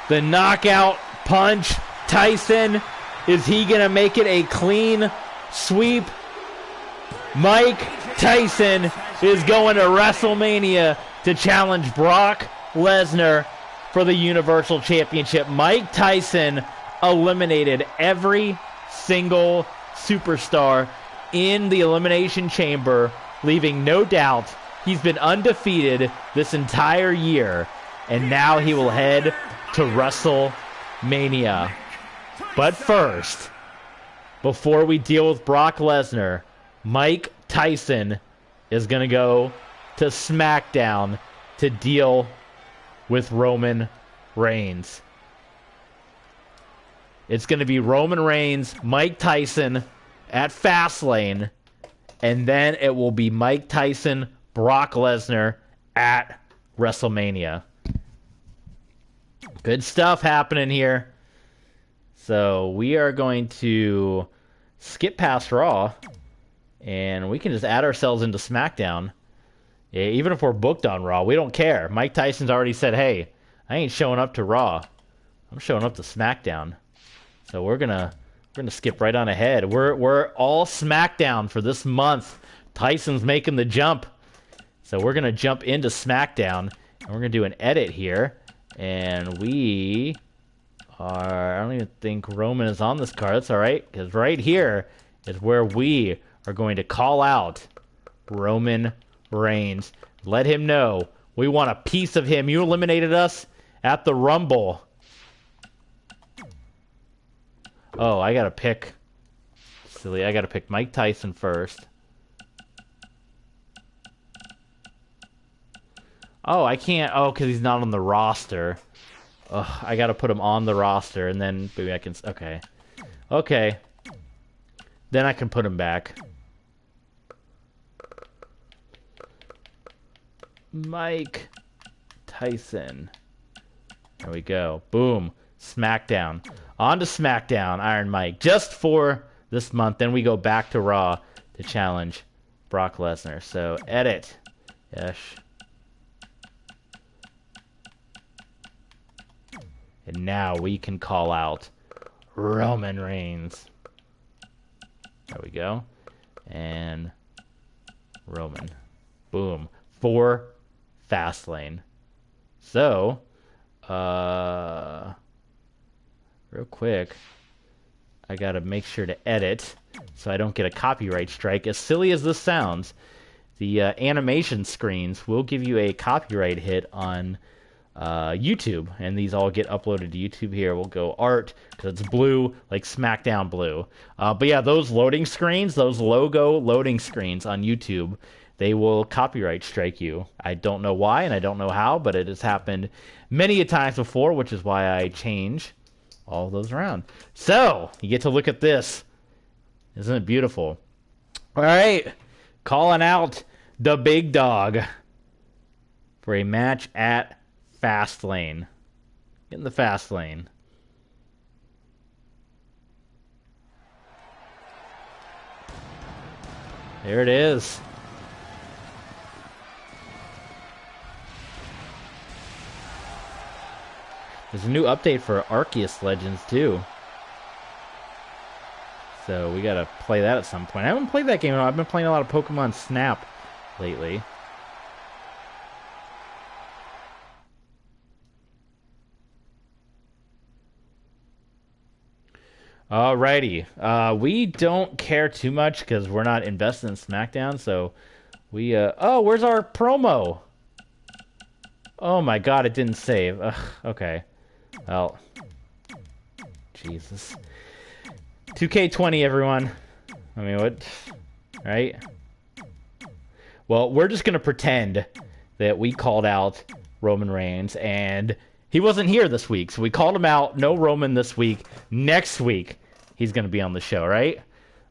S1: The knockout punch. Tyson, is he going to make it a clean sweep? Mike Tyson is going to WrestleMania to challenge Brock Lesnar for the Universal Championship. Mike Tyson eliminated every single superstar in the Elimination Chamber, leaving no doubt he's been undefeated this entire year, and now he will head to WrestleMania. But first, before we deal with Brock Lesnar, Mike Tyson is going to go to SmackDown to deal with Roman Reigns. It's going to be Roman Reigns, Mike Tyson at Fastlane, and then it will be Mike Tyson, Brock Lesnar at WrestleMania. Good stuff happening here. So we are going to skip past Raw, and we can just add ourselves into SmackDown. Yeah, even if we're booked on Raw, we don't care. Mike Tyson's already said, hey, I ain't showing up to Raw. I'm showing up to SmackDown. So we're gonna We're gonna skip right on ahead. We're all SmackDown for this month. Tyson's making the jump. So we're gonna jump into SmackDown and we're gonna do an edit here. And we are, I don't even think Roman is on this card. That's alright, because right here is where we are going to call out Roman Reigns. Let him know we want a piece of him. You eliminated us at the Rumble. Oh, I gotta pick. Silly, I gotta pick Mike Tyson first. Oh, I can't. Oh, because he's not on the roster. Ugh, I gotta put him on the roster, and then maybe I can. Okay. Okay. Then I can put him back. Mike Tyson. There we go. Boom. SmackDown. On to SmackDown, Iron Mike. Just for this month. Then we go back to Raw to challenge Brock Lesnar. So, edit. Yes. And now we can call out Roman Reigns. There we go. And Roman. Boom. For Fastlane. So, real quick, I gotta make sure to edit so I don't get a copyright strike. As silly as this sounds, the animation screens will give you a copyright hit on YouTube, and these all get uploaded to YouTube. Here we'll go art because it's blue, like SmackDown blue. But yeah, those loading screens, those logo loading screens on YouTube, they will copyright strike you. I don't know why and I don't know how, but it has happened many a times before, which is why I change all those around. So you get to look at this. Isn't it beautiful? All right, calling out the big dog for a match at Fastlane. In the Fastlane. There it is. There's a new update for Arceus Legends too. So we gotta play that at some point. I haven't played that game at all. I've been playing a lot of Pokemon Snap lately. Alrighty. We don't care too much because we're not invested in SmackDown, so we, oh, where's our promo? Oh my god, it didn't save. Ugh, okay. Well. Jesus. 2K20, everyone. I mean, what? Right? Well, we're just gonna pretend that we called out Roman Reigns, and he wasn't here this week, so we called him out. No Roman this week. Next week, he's going to be on the show, right?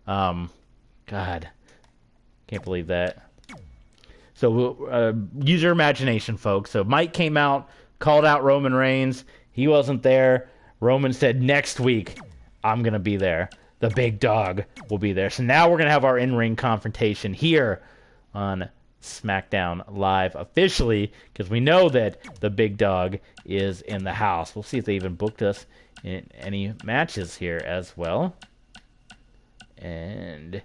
S1: God. Can't believe that. So, use your imagination, folks. So, Mike came out, called out Roman Reigns. He wasn't there. Roman said, next week, I'm going to be there. The big dog will be there. So, now we're going to have our in-ring confrontation here on SmackDown Live officially, because we know that the big dog is in the house. We'll see if they even booked us in any matches here as well. And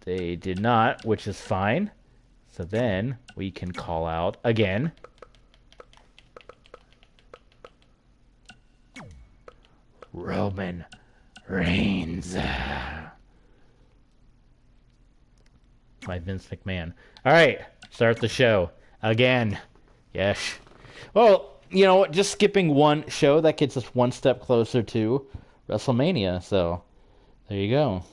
S1: they did not, which is fine. So then we can call out again. Roman Reigns. My Vince McMahon. All right, start the show again. Yes. Well, you know, just skipping one show, that gets us one step closer to WrestleMania. So, there you go.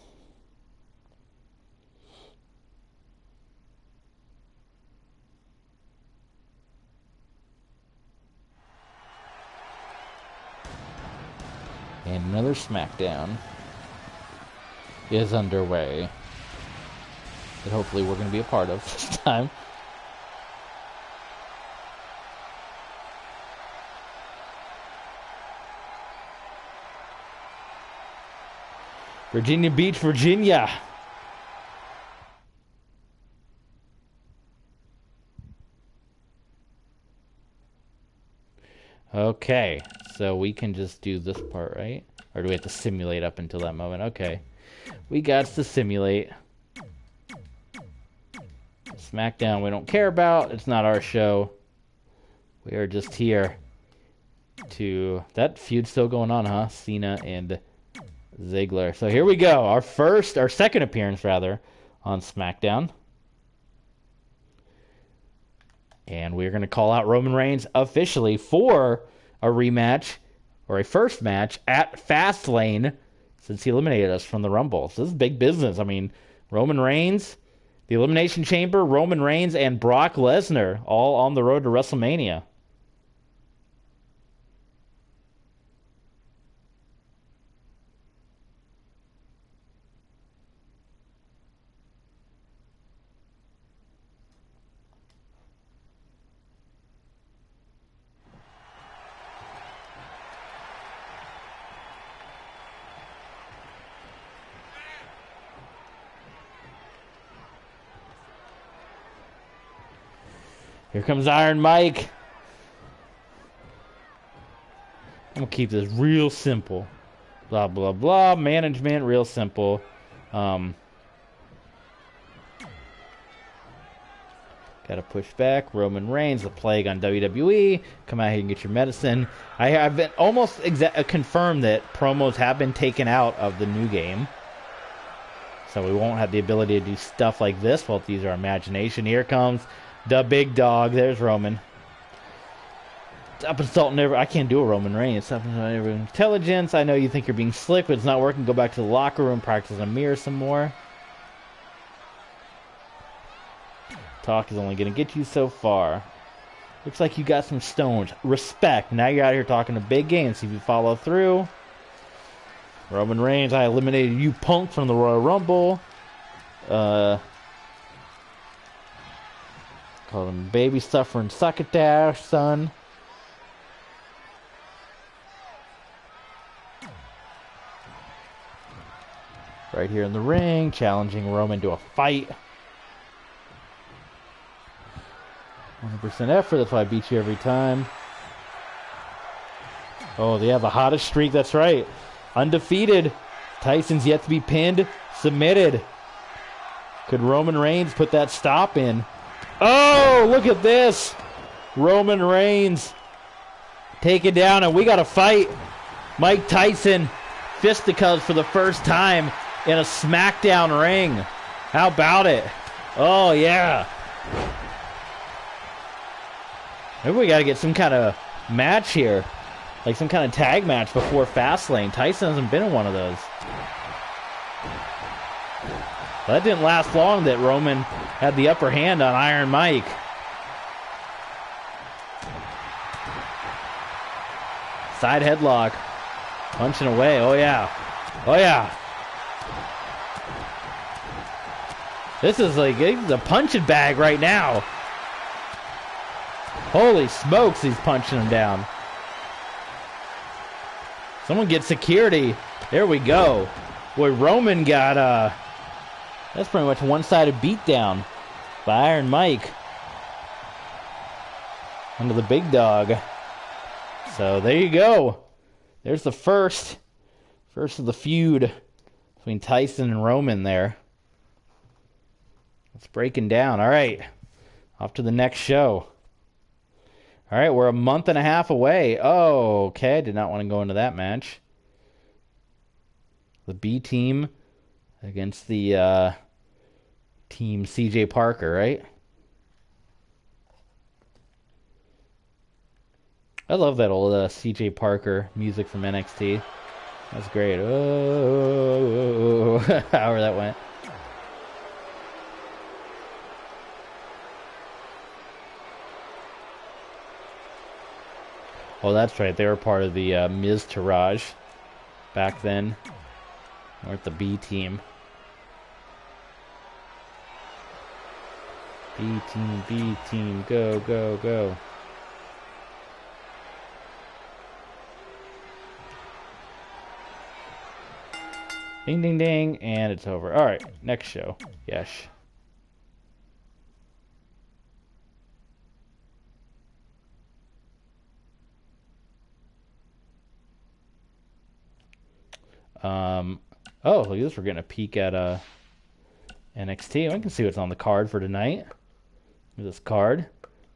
S1: And another SmackDown is underway. That hopefully we're going to be a part of this time. Virginia Beach, Virginia. Okay, so we can just do this part, right? Or do we have to simulate up until that moment? Okay. We got to simulate. SmackDown we don't care about. It's not our show. We are just here to... That feud's still going on, huh? Cena and Ziggler. So here we go. Our second appearance, rather, on SmackDown. And we're going to call out Roman Reigns officially for a rematch, or a first match, at Fastlane, since he eliminated us from the Rumble. So this is big business. I mean, Roman Reigns, the Elimination Chamber, Roman Reigns, and Brock Lesnar, all on the road to WrestleMania. Here comes Iron Mike. I'm going to keep this real simple. Blah, blah, blah. Management, real simple. Got to push back. Roman Reigns, the plague on WWE. Come out here and get your medicine. I've been almost confirmed that promos have been taken out of the new game. So we won't have the ability to do stuff like this. Well, these are imagination. Here comes the big dog. There's Roman. Stop insulting everyone. I can't do a Roman Reigns. Stop insulting everyone's intelligence. I know you think you're being slick, but it's not working. Go back to the locker room. Practice on a mirror some more. Talk is only going to get you so far. Looks like you got some stones. Respect. Now you're out here talking a big game. See if you follow through. Roman Reigns, I eliminated you punk from the Royal Rumble. Called him baby suffering succotash, son. Right here in the ring, challenging Roman to a fight. 100% effort, that's why I beat you every time. Oh, they have the hottest streak, that's right. Undefeated. Tyson's yet to be pinned, submitted. Could Roman Reigns put that stop in? Oh, look at this. Roman Reigns taken down, and we got to fight. Mike Tyson fisticuffs for the first time in a SmackDown ring. How about it? Oh, yeah. Maybe we got to get some kind of match here. Like some kind of tag match before Fastlane. Tyson hasn't been in one of those. Well, that didn't last long that Roman had the upper hand on Iron Mike. Side headlock. Punching away. Oh, yeah. Oh, yeah. This is like a punching bag right now. Holy smokes, he's punching him down. Someone get security. There we go. Boy, Roman got, that's pretty much a one-sided beatdown by Iron Mike. Under the big dog. So there you go. There's the first of the feud between Tyson and Roman there. It's breaking down. All right. Off to the next show. All right, we're a month and a half away. Oh, okay. Did not want to go into that match. The B team against the team CJ Parker, right? I love that old CJ Parker music from NXT. That's great. Oh, however that went. Oh, that's right. They were part of the Miz Taraj back then. Or at the B team. B team, go, go, go. Ding, ding, ding, and it's over. All right, next show. Yes. Oh, look at this. We're getting a peek at NXT. We can see what's on the card for tonight. Look at this card.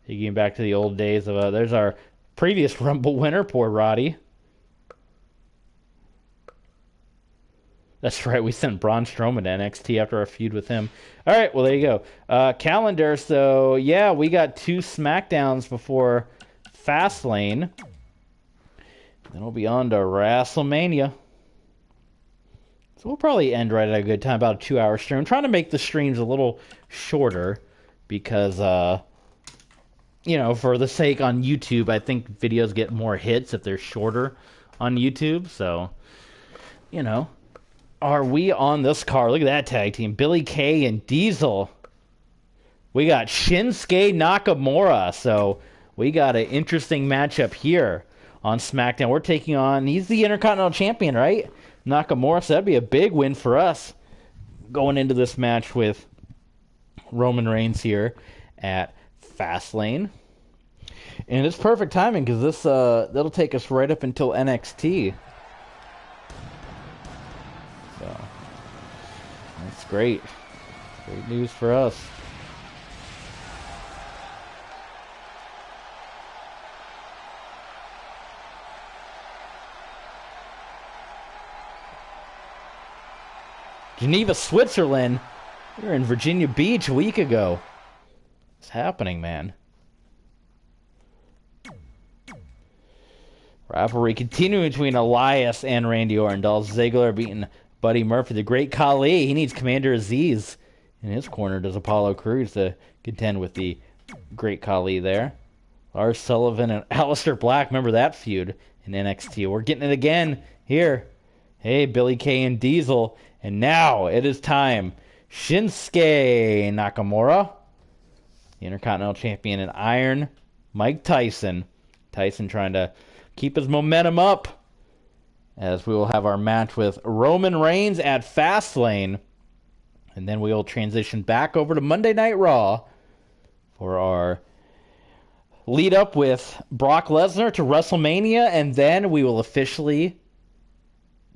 S1: Getting back to the old days of... there's our previous Rumble winner, poor Roddy. That's right, we sent Braun Strowman to NXT after our feud with him. All right, well, there you go. Calendar, so, yeah, we got 2 SmackDowns before Fastlane. Then we'll be on to Wrestlemania. So we'll probably end right at a good time, about a 2-hour stream. I'm trying to make the streams a little shorter because, you know, for the sake on YouTube, I think videos get more hits if they're shorter on YouTube. So, you know. Are we on this card? Look at that tag team. Billy Kay and Diesel. We got Shinsuke Nakamura. So we got an interesting matchup here on SmackDown. We're taking on... He's the Intercontinental Champion, right? Nakamura. So that'd be a big win for us going into this match with Roman Reigns here at Fastlane. And it's perfect timing because this that'll take us right up until NXT. So that's great. Great news for us. Geneva, Switzerland. We were in Virginia Beach a week ago. What's happening, man? Rivalry continuing between Elias and Randy Orton. Dolph Ziggler beating Buddy Murphy. The Great Khali. He needs Commander Aziz in his corner. Does Apollo Crews to contend with the Great Khali there. Lars Sullivan and Aleister Black. Remember that feud in NXT. We're getting it again here. Hey, Billy Kay and Diesel. And now it is time. Shinsuke Nakamura, the Intercontinental Champion in Iron. Mike Tyson. Tyson trying to keep his momentum up as we will have our match with Roman Reigns at Fastlane. And then we will transition back over to Monday Night Raw for our lead up with Brock Lesnar to WrestleMania. And then we will officially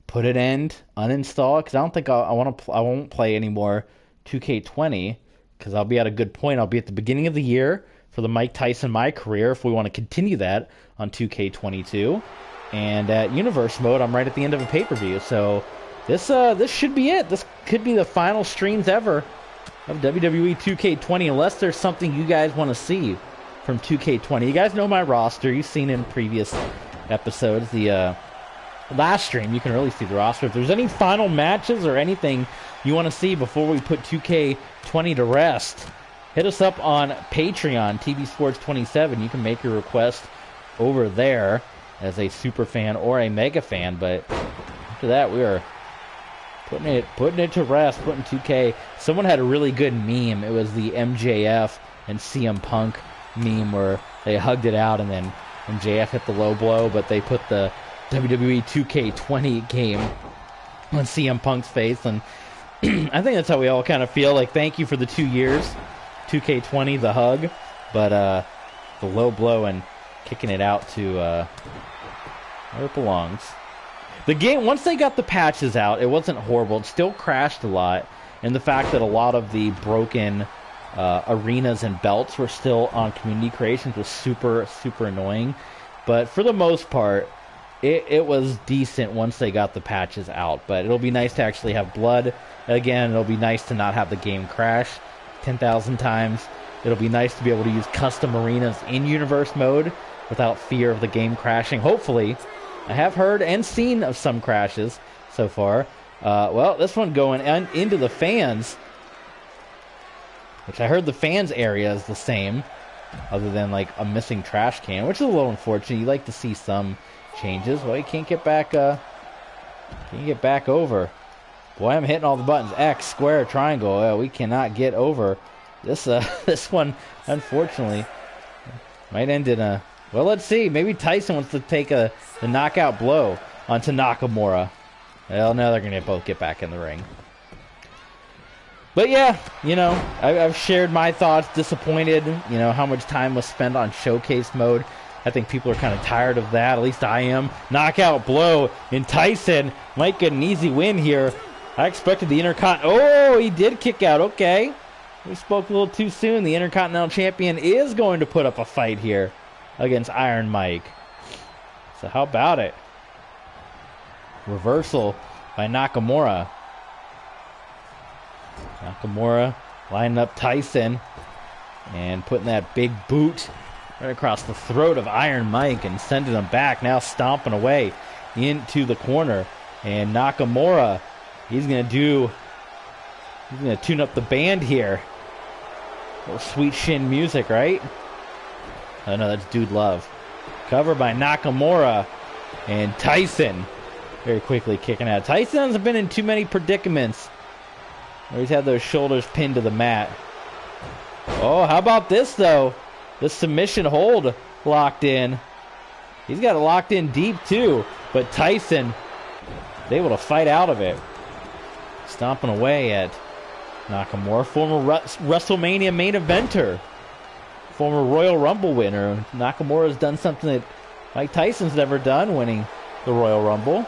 S1: put an end, uninstall, because I don't think I won't play any more 2K20 because I'll be at a good point. I'll be at the beginning of the year for the Mike Tyson My Career if we want to continue that on 2K22. And at Universe Mode, I'm right at the end of a pay-per-view. So this should be it. This could be the final streams ever of WWE 2K20 unless there's something you guys want to see from 2K20. You guys know my roster. You've seen in previous episodes the last stream. You can really see the roster. If there's any final matches or anything you want to see before we put 2K20 to rest, hit us up on Patreon, TV Sports 27. You can make your request over there as a super fan or a mega fan. But after that, we are putting it to rest, putting 2K. Someone had a really good meme. It was the MJF and CM Punk meme where they hugged it out and then MJF hit the low blow, but they put the WWE 2K20 game on CM Punk's face, and I think that's how we all kind of feel. Like, thank you for the 2 years, 2K20, the hug, but the low blow and kicking it out to where it belongs. The game, once they got the patches out, it wasn't horrible. It still crashed a lot, and the fact that a lot of the broken arenas and belts were still on community creations was super, super annoying. But for the most part, it was decent once they got the patches out. But it'll be nice to actually have blood again. It'll be nice to not have the game crash 10,000 times. It'll be nice to be able to use custom arenas in Universe Mode without fear of the game crashing. Hopefully. I have heard and seen of some crashes so far. Well, this one going into the fans, which I heard the fans area is the same, other than like a missing trash can, which is a little unfortunate. You like to see some changes. Well, you can't get back. Can't get back over. Boy, I'm hitting all the buttons. X, square, triangle. Well, we cannot get over this. This one, unfortunately, might end in a. Well, let's see. Maybe Tyson wants to take the knockout blow onto Nakamura. Well, now they're going to both get back in the ring. But yeah, you know, I've shared my thoughts. Disappointed, you know, how much time was spent on showcase mode. I think people are kind of tired of that. At least I am. Knockout blow, and Tyson might get an easy win here. I expected the Oh, he did kick out. Okay. We spoke a little too soon. The Intercontinental Champion is going to put up a fight here against Iron Mike. So how about it? Reversal by Nakamura. Nakamura lining up Tyson and putting that big boot right across the throat of Iron Mike and sending him back. Now stomping away into the corner. And Nakamura, he's going to tune up the band here. A little sweet shin music, right? Oh no, that's Dude Love. Cover by Nakamura. And Tyson very quickly kicking out. Tyson hasn't been in too many predicaments where he's had those shoulders pinned to the mat. Oh, how about this, though? The submission hold locked in. He's got it locked in deep, too. But Tyson is able to fight out of it. Stomping away at Nakamura, former WrestleMania main eventer. Former Royal Rumble winner. Nakamura has done something that Mike Tyson's never done, winning the Royal Rumble.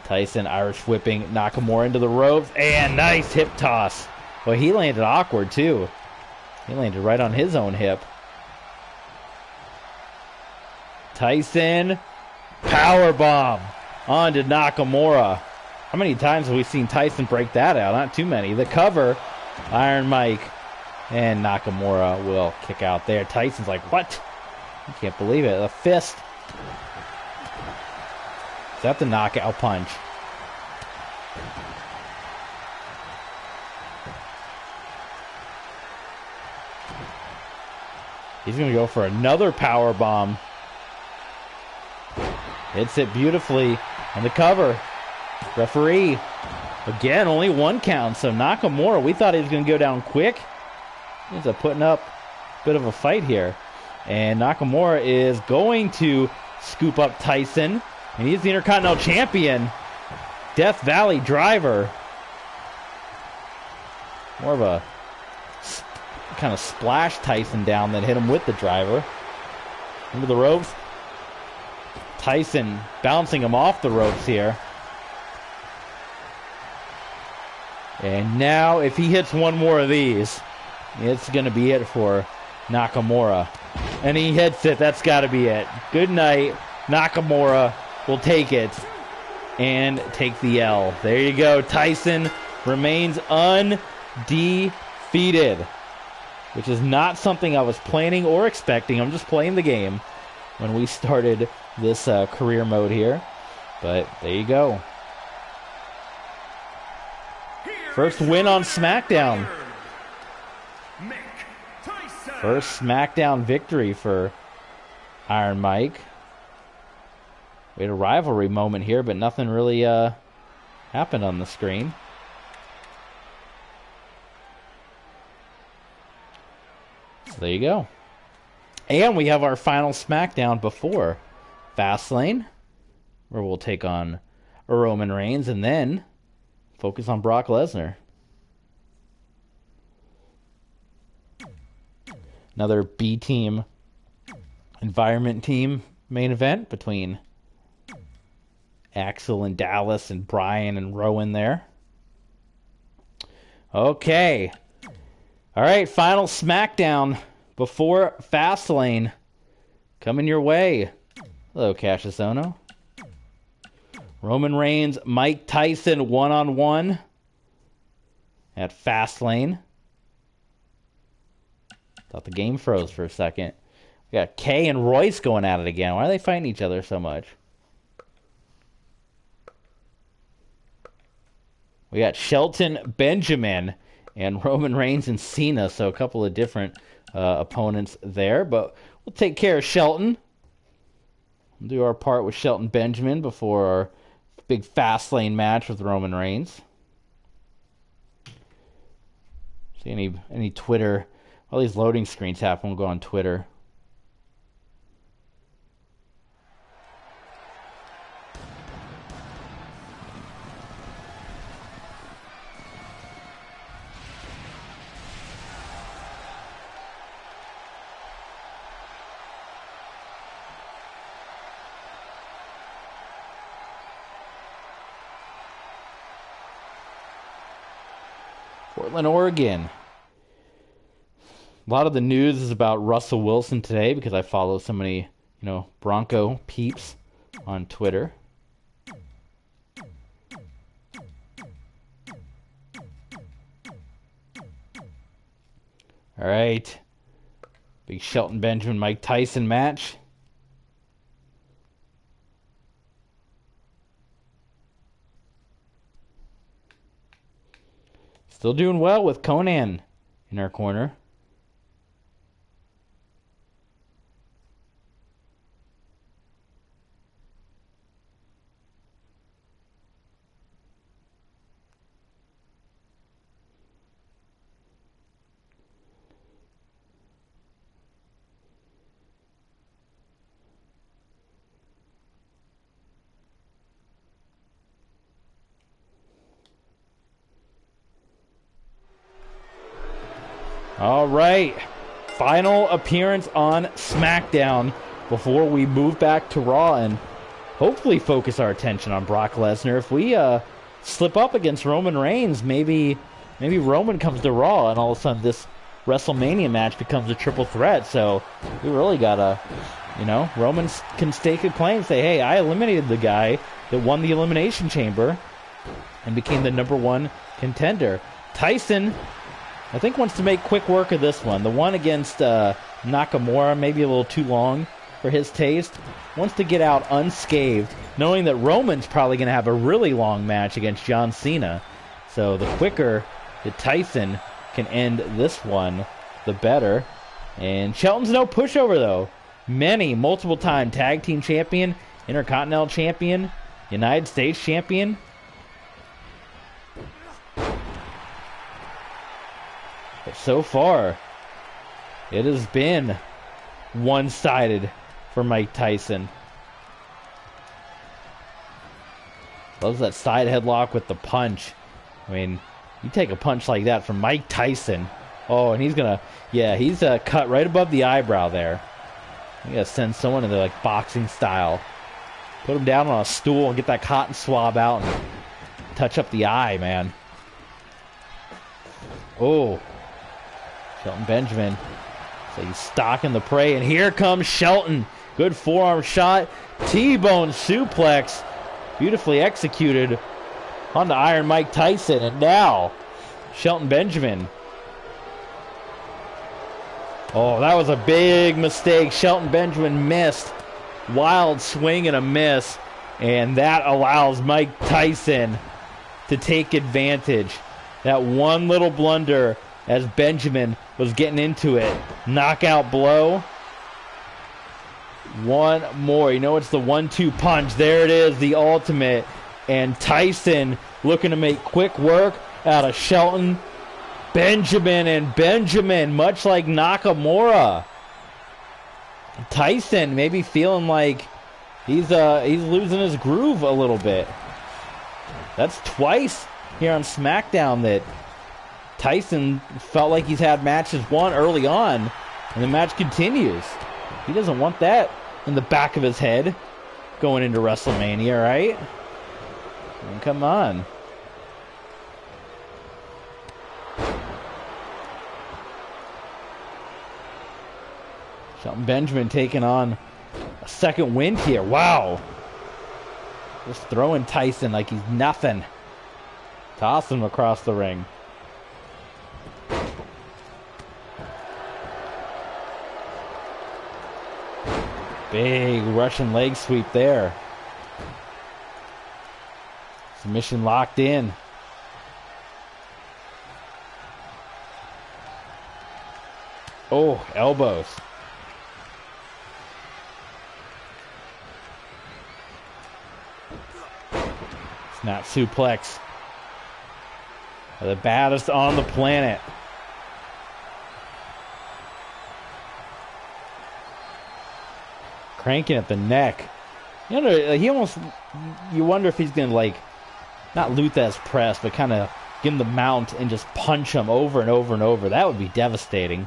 S1: Tyson Irish whipping Nakamura into the ropes. And nice hip toss. Well, he landed awkward, too. He landed right on his own hip. Tyson, powerbomb onto Nakamura. How many times have we seen Tyson break that out? Not too many. The cover, Iron Mike, and Nakamura will kick out there. Tyson's like, what? I can't believe it. A fist. Is that the knockout punch? He's going to go for another power bomb. Hits it beautifully on the cover. Referee, again, only one count. So Nakamura, we thought he was going to go down quick. He ends up putting up a bit of a fight here. And Nakamura is going to scoop up Tyson. And he's the Intercontinental Champion. Death Valley Driver. More of a kind of splash Tyson down than hit him with the driver. Into the ropes. Tyson bouncing him off the ropes here. And now if he hits one more of these, it's going to be it for Nakamura. And he hits it. That's got to be it. Good night. Nakamura will take it and take the L. There you go. Tyson remains undefeated, which is not something I was planning or expecting. I'm just playing the game when we started this career mode here. But there you go. First win on SmackDown. First SmackDown victory for Iron Mike. We had a rivalry moment here, but nothing really happened on the screen. So there you go. And we have our final SmackDown before Fastlane, where we'll take on Roman Reigns and then focus on Brock Lesnar. Another B-team environment team main event between Axel and Dallas and Bryan and Rowan there. Okay. All right, final SmackDown before Fastlane coming your way. Hello, Cassius Ohno. Roman Reigns, Mike Tyson one-on-one at Fastlane. Thought the game froze for a second. We got Kay and Royce going at it again. Why are they fighting each other so much? We got Shelton Benjamin and Roman Reigns and Cena, so a couple of different opponents there. But we'll take care of Shelton. We'll do our part with Shelton Benjamin before our big Fastlane match with Roman Reigns. See any Twitter? All these loading screens happen. We'll go on Twitter. Portland, Oregon. A lot of the news is about Russell Wilson today because I follow so many, Bronco peeps on Twitter. All right. Big Shelton Benjamin, Mike Tyson match. Still doing well with Conan in our corner. All right, final appearance on SmackDown before we move back to Raw and hopefully focus our attention on Brock Lesnar. If we slip up against Roman Reigns, maybe Roman comes to Raw and all of a sudden this WrestleMania match becomes a triple threat. So we really gotta, Roman can stake a claim, say, hey, I eliminated the guy that won the Elimination Chamber and became the #1 contender. Tyson, I think, wants to make quick work of this one. The one against Nakamura, maybe a little too long for his taste. Wants to get out unscathed, knowing that Roman's probably going to have a really long match against John Cena. So the quicker that Tyson can end this one, the better. And Shelton's no pushover, though. Multiple-time tag team champion, Intercontinental champion, United States champion. But so far, it has been one-sided for Mike Tyson. Loves that side headlock with the punch. I mean, you take a punch like that from Mike Tyson. Oh, and he's cut right above the eyebrow there. You gotta send someone into like boxing style. Put him down on a stool and get that cotton swab out and touch up the eye, man. Oh. Shelton Benjamin. So he's stalking the prey, and here comes Shelton. Good forearm shot. T-bone suplex. Beautifully executed on the Iron Mike Tyson. And now, Shelton Benjamin. Oh, that was a big mistake. Shelton Benjamin missed. Wild swing and a miss. And that allows Mike Tyson to take advantage. That one little blunder as Benjamin was getting into it. Knockout blow. One more. It's the 1-2 punch. There it is, the ultimate. And Tyson looking to make quick work out of Shelton Benjamin. And Benjamin, much like Nakamura, Tyson maybe feeling like he's losing his groove a little bit. That's twice here on SmackDown that Tyson felt like he's had matches won early on, and the match continues. He doesn't want that in the back of his head going into WrestleMania, right? I mean, come on. Shelton Benjamin taking on a second win here. Wow. Just throwing Tyson like he's nothing. Tossing him across the ring. Big Russian leg sweep there. Submission locked in. Oh, elbows. Snap suplex. The baddest on the planet. Cranking at the neck. You wonder if he's going to, not Luthez press, but kind of give him the mount and just punch him over and over and over. That would be devastating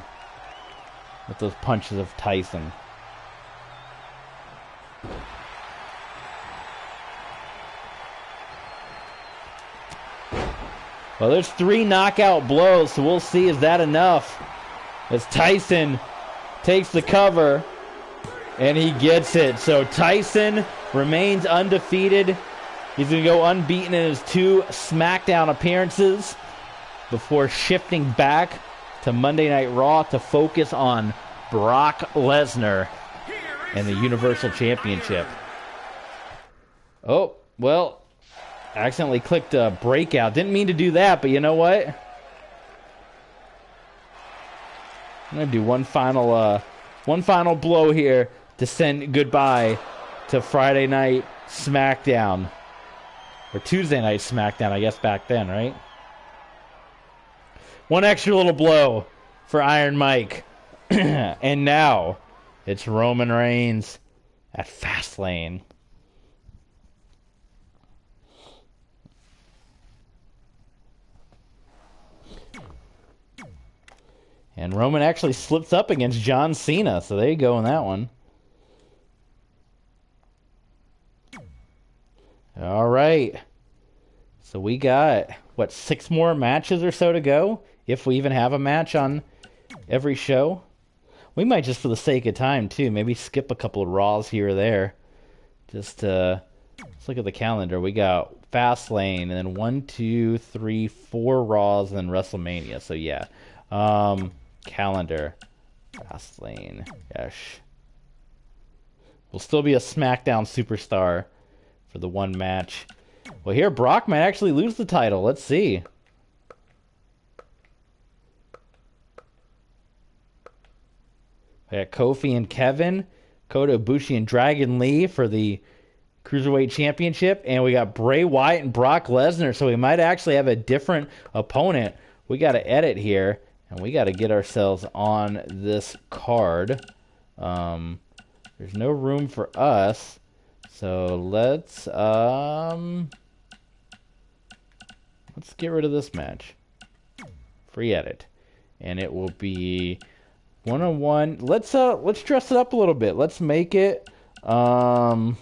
S1: with those punches of Tyson. Well, there's 3 knockout blows, so we'll see. Is that enough? As Tyson takes the cover, and he gets it. So Tyson remains undefeated. He's going to go unbeaten in his 2 SmackDown appearances before shifting back to Monday Night Raw to focus on Brock Lesnar and the Universal Championship. Oh, well, accidentally clicked breakout. Didn't mean to do that, but you know what? I'm going to do one final blow here to send goodbye to Friday Night SmackDown. Or Tuesday Night SmackDown, I guess, back then, right? One extra little blow for Iron Mike. And now, it's Roman Reigns at Fastlane. And Roman actually slips up against John Cena, so there you go on that one. All right. So we got, 6 more matches or so to go? If we even have a match on every show. We might just for the sake of time, too. Maybe skip a couple of Raws here or there. Just, let's look at the calendar. We got Fastlane, and then 1, 2, 3, 4 Raws, and then WrestleMania. So, yeah. Calendar. Fastlane. Yes. Will still be a SmackDown superstar for the one match. Well, here, Brock might actually lose the title. Let's see. We got Kofi and Kevin, Kota Ibushi and Dragon Lee for the Cruiserweight Championship, and we got Bray Wyatt and Brock Lesnar, so we might actually have a different opponent. We got to edit here, and we got to get ourselves on this card. There's no room for us. So let's get rid of this match. Free edit. And it will be 1-on-1. Let's dress it up a little bit. Let's make it last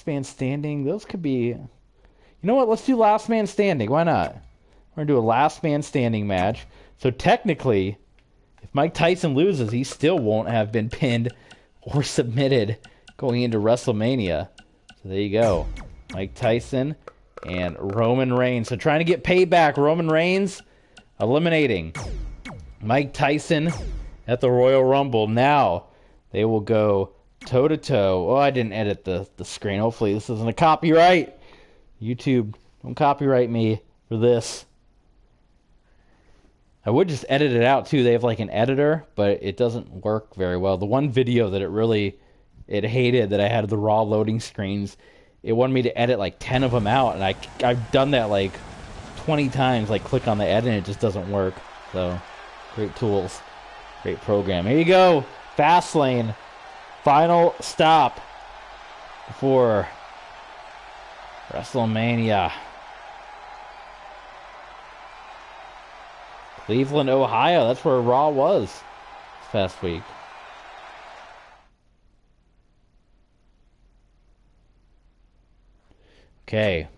S1: man standing. Those could be, you know what? Let's do last man standing. Why not? We're gonna do a last man standing match. So technically, if Mike Tyson loses, he still won't have been pinned or submitted going into WrestleMania. So there you go. Mike Tyson and Roman Reigns. So trying to get payback. Roman Reigns eliminating Mike Tyson at the Royal Rumble. Now they will go toe-to-toe. Oh, I didn't edit the screen. Hopefully this isn't a copyright. YouTube, don't copyright me for this. I would just edit it out, too. They have, like, an editor, but it doesn't work very well. The one video that it hated that I had the raw loading screens, it wanted me to edit, like, 10 of them out, and I've done that, like, 20 times, like, click on the edit, and it just doesn't work. So, great tools. Great program. Here you go. Fastlane. Final stop before WrestleMania. Cleveland, Ohio. That's where Raw was this past week. Okay.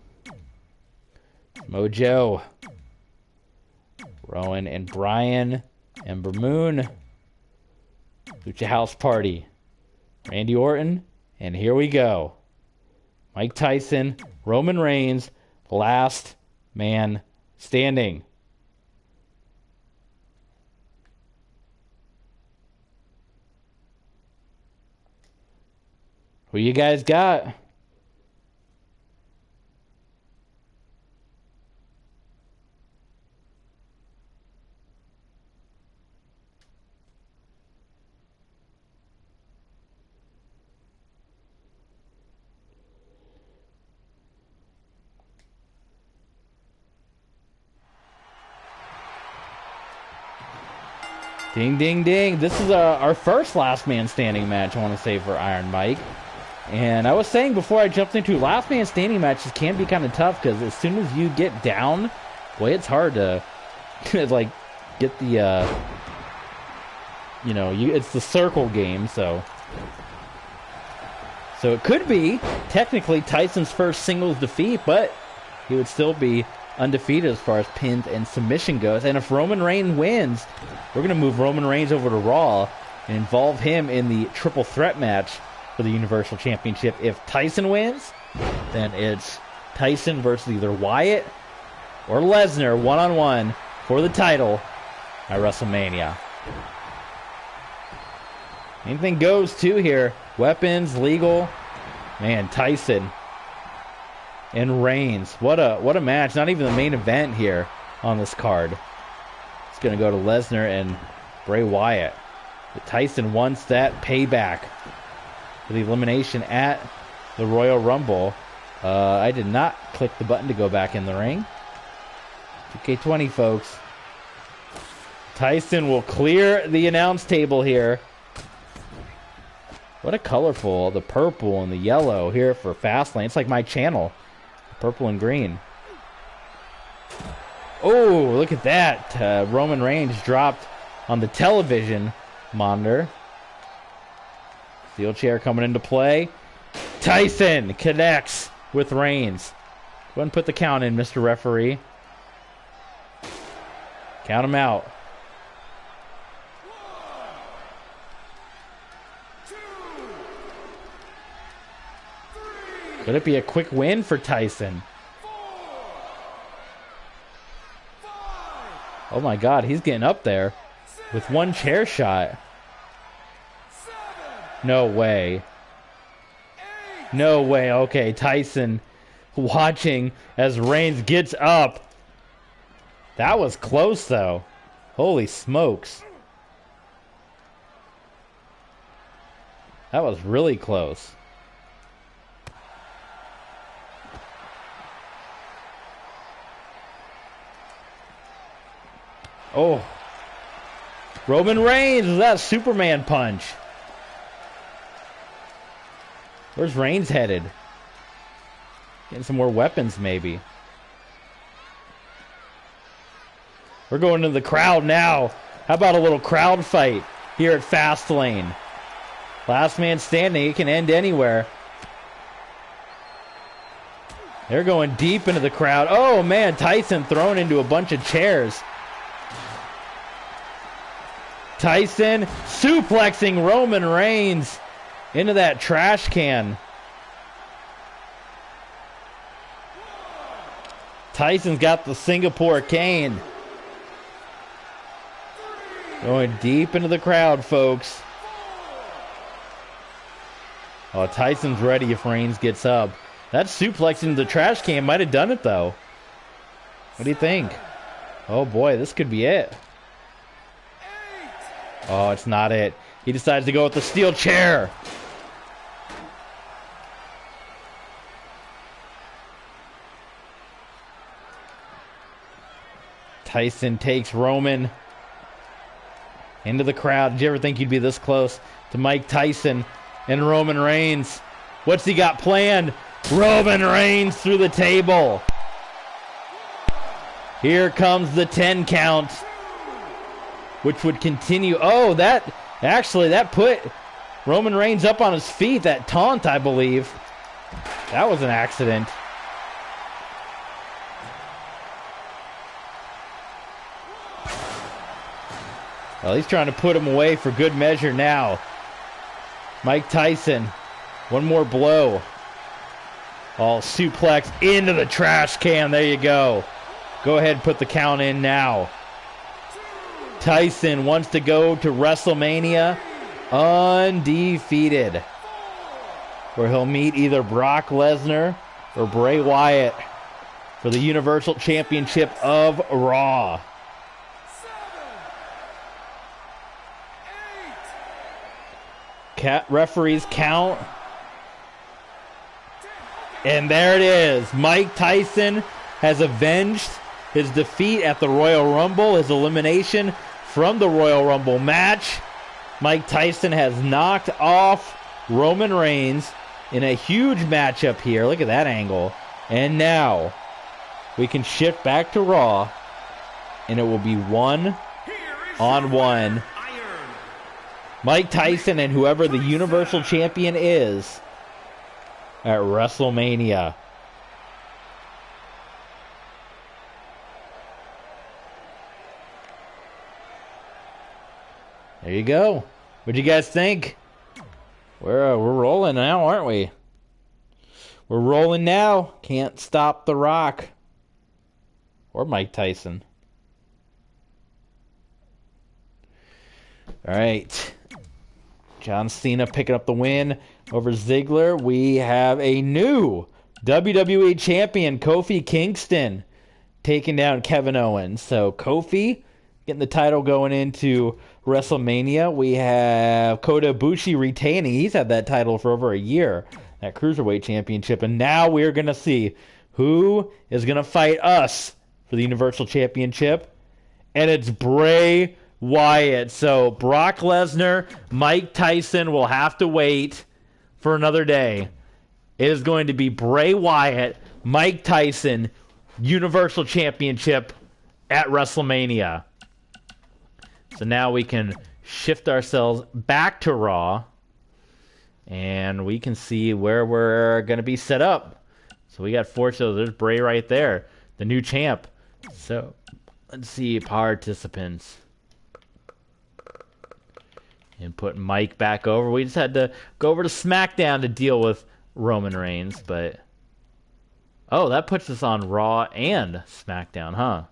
S1: Mojo. Rowan and Brian. Ember Moon. Lucha House Party. Randy Orton. And here we go. Mike Tyson. Roman Reigns. Last man standing. Who you guys got? Ding, ding, ding. This is our first last man standing match, I want to say, for Iron Mike. And I was saying before I jumped into last man standing matches can be kind of tough because as soon as you get down, boy, it's hard to like get the it's the circle game, so it could be technically Tyson's first singles defeat, but he would still be undefeated as far as pins and submission goes. And if Roman Reigns wins, we're going to move Roman Reigns over to Raw and involve him in the triple threat match for the Universal Championship. If Tyson wins, then it's Tyson versus either Wyatt or Lesnar one-on-one for the title at WrestleMania. Anything goes too here. Weapons, legal. Man, Tyson and Reigns. What a match. Not even the main event here on this card. It's going to go to Lesnar and Bray Wyatt. But Tyson wants that payback for the elimination at the Royal Rumble. I did not click the button to go back in the ring. 2K20, folks. Tyson will clear the announce table here. What a colorful, the purple and the yellow here for Fastlane. It's like my channel. Purple and green. Oh, look at that. Roman Reigns dropped on the television monitor. Steel chair coming into play. Tyson connects with Reigns. Go ahead and put the count in, Mr. Referee. Count him out.
S2: 1, 2, 3.
S1: Could it be a quick win for Tyson?
S2: 4, 5,
S1: Oh my God, he's getting up there with one chair shot.
S2: 7,
S1: No way.
S2: 8.
S1: No way. Okay, Tyson watching as Reigns gets up. That was close, though. Holy smokes. That was really close. Oh. Roman Reigns with that Superman punch. Where's Reigns headed? Getting some more weapons, maybe. We're going to the crowd now. How about a little crowd fight here at Fastlane? Last man standing. It can end anywhere. They're going deep into the crowd. Oh, man. Tyson thrown into a bunch of chairs. Tyson suplexing Roman Reigns into that trash can. Tyson's got the Singapore cane. Going deep into the crowd, folks. Oh, Tyson's ready if Reigns gets up. That suplex into the trash can might have done it, though. What do you think? Oh, boy, this could be it. Oh, it's not it. He decides to go with the steel chair. Tyson takes Roman into the crowd. Did you ever think you'd be this close to Mike Tyson and Roman Reigns? What's he got planned? Roman Reigns through the table. Here comes the 10 count, which would continue. Oh, that put Roman Reigns up on his feet. That taunt, I believe. That was an accident. Well, he's trying to put him away for good measure now. Mike Tyson, one more blow. All suplex into the trash can. There you go. Go ahead and put the count in now. Tyson wants to go to WrestleMania undefeated, where he'll meet either Brock Lesnar or Bray Wyatt for the Universal Championship of Raw.
S2: 7, 8.
S1: Referees count. And there it is. Mike Tyson has avenged his defeat at the Royal Rumble, his elimination from the Royal Rumble match. Mike Tyson has knocked off Roman Reigns in a huge matchup here. Look at that angle. And now we can shift back to Raw, and it will be 1-on-1. Mike Tyson and whoever the Universal Champion is at WrestleMania. There you go. What'd you guys think? We're rolling now, aren't we? We're rolling now. Can't stop The Rock. Or Mike Tyson. All right. John Cena picking up the win over Ziggler. We have a new WWE champion, Kofi Kingston, taking down Kevin Owens. So Kofi getting the title going into WrestleMania. We have Kota Ibushi retaining. He's had that title for over a year, that Cruiserweight Championship. And now we're going to see who is going to fight us for the Universal Championship. And it's Bray Wyatt. So Brock Lesnar, Mike Tyson will have to wait for another day. It is going to be Bray Wyatt, Mike Tyson, Universal Championship at WrestleMania. So now we can shift ourselves back to Raw, and we can see where we're going to be set up. So we got 4 shows. There's Bray right there, the new champ. So let's see participants. And put Mike back over. We just had to go over to SmackDown to deal with Roman Reigns, but oh, that puts us on Raw and SmackDown, huh?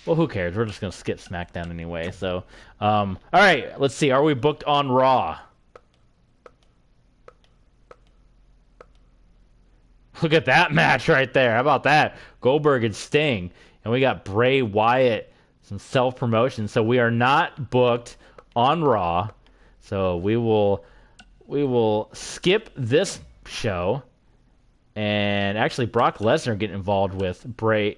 S1: Well, who cares? We're just gonna skip SmackDown anyway. So, all right, let's see. Are we booked on Raw? Look at that match right there. How about that? Goldberg and Sting, and we got Bray Wyatt. Some self-promotion. So we are not booked on Raw. So we will skip this show. And actually Brock Lesnar getting involved with Bray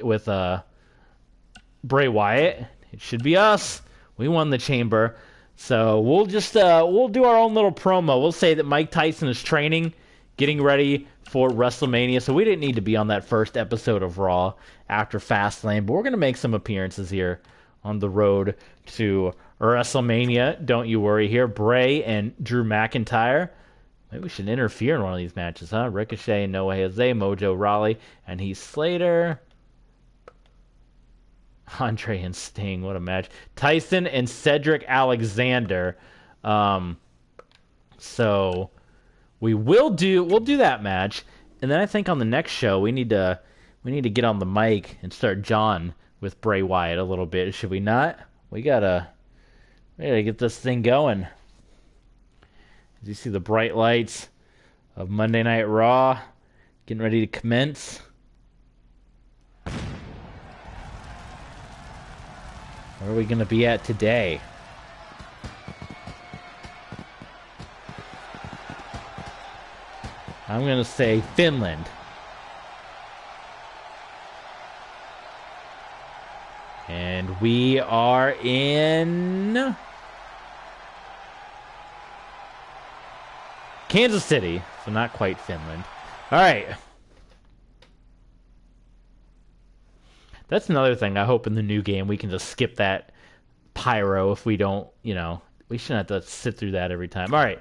S1: Wyatt. It should be us. We won the chamber. So we'll just we'll do our own little promo. We'll say that Mike Tyson is training, getting ready for WrestleMania. So we didn't need to be on that first episode of Raw after Fastlane, but we're going to make some appearances here on the road to WrestleMania. Don't you worry here. Bray and Drew McIntyre. Maybe we should interfere in one of these matches, huh? Ricochet, Noah Jose, Mojo Rawley, and Heath Slater. Andre and Sting, what a match. Tyson and Cedric Alexander. So we'll do that match, and then I think on the next show we need to get on the mic and start John with Bray Wyatt a little bit, should we not? We gotta get this thing going. As you see the bright lights of Monday Night Raw getting ready to commence. Where are we gonna be at today? I'm gonna say Finland. And we are in Kansas City, so not quite Finland. All right. That's another thing. I hope in the new game we can just skip that pyro if we don't, we shouldn't have to sit through that every time. All right.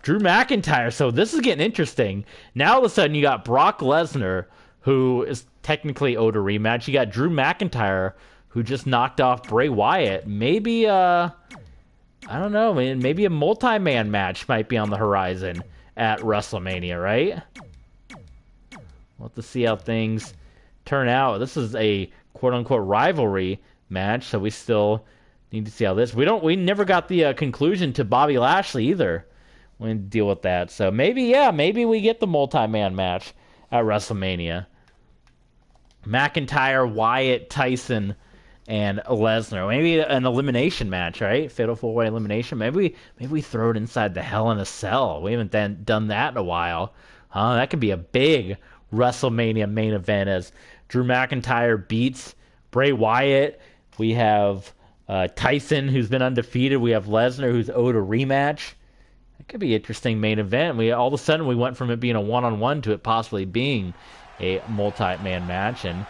S1: Drew McIntyre. So this is getting interesting. Now all of a sudden you got Brock Lesnar, who is technically owed a rematch. You got Drew McIntyre, who just knocked off Bray Wyatt. Maybe, I don't know, man. Maybe a multi-man match might be on the horizon at WrestleMania, right? We'll have to see how things turn out. This is a quote-unquote rivalry match, so we still need to see how this. We never got the conclusion to Bobby Lashley either. We need to deal with that. So maybe we get the multi-man match at WrestleMania. McIntyre, Wyatt, Tyson, and Lesnar. Maybe an elimination match, right? Fatal 4-way elimination. Maybe we throw it inside the Hell in a Cell. We haven't done that in a while. Huh? That could be a big WrestleMania main event as Drew McIntyre beats Bray Wyatt. We have Tyson, who's been undefeated. We have Lesnar, who's owed a rematch. It could be an interesting main event. All of a sudden we went from it being a one-on-one to it possibly being a multi-man match. And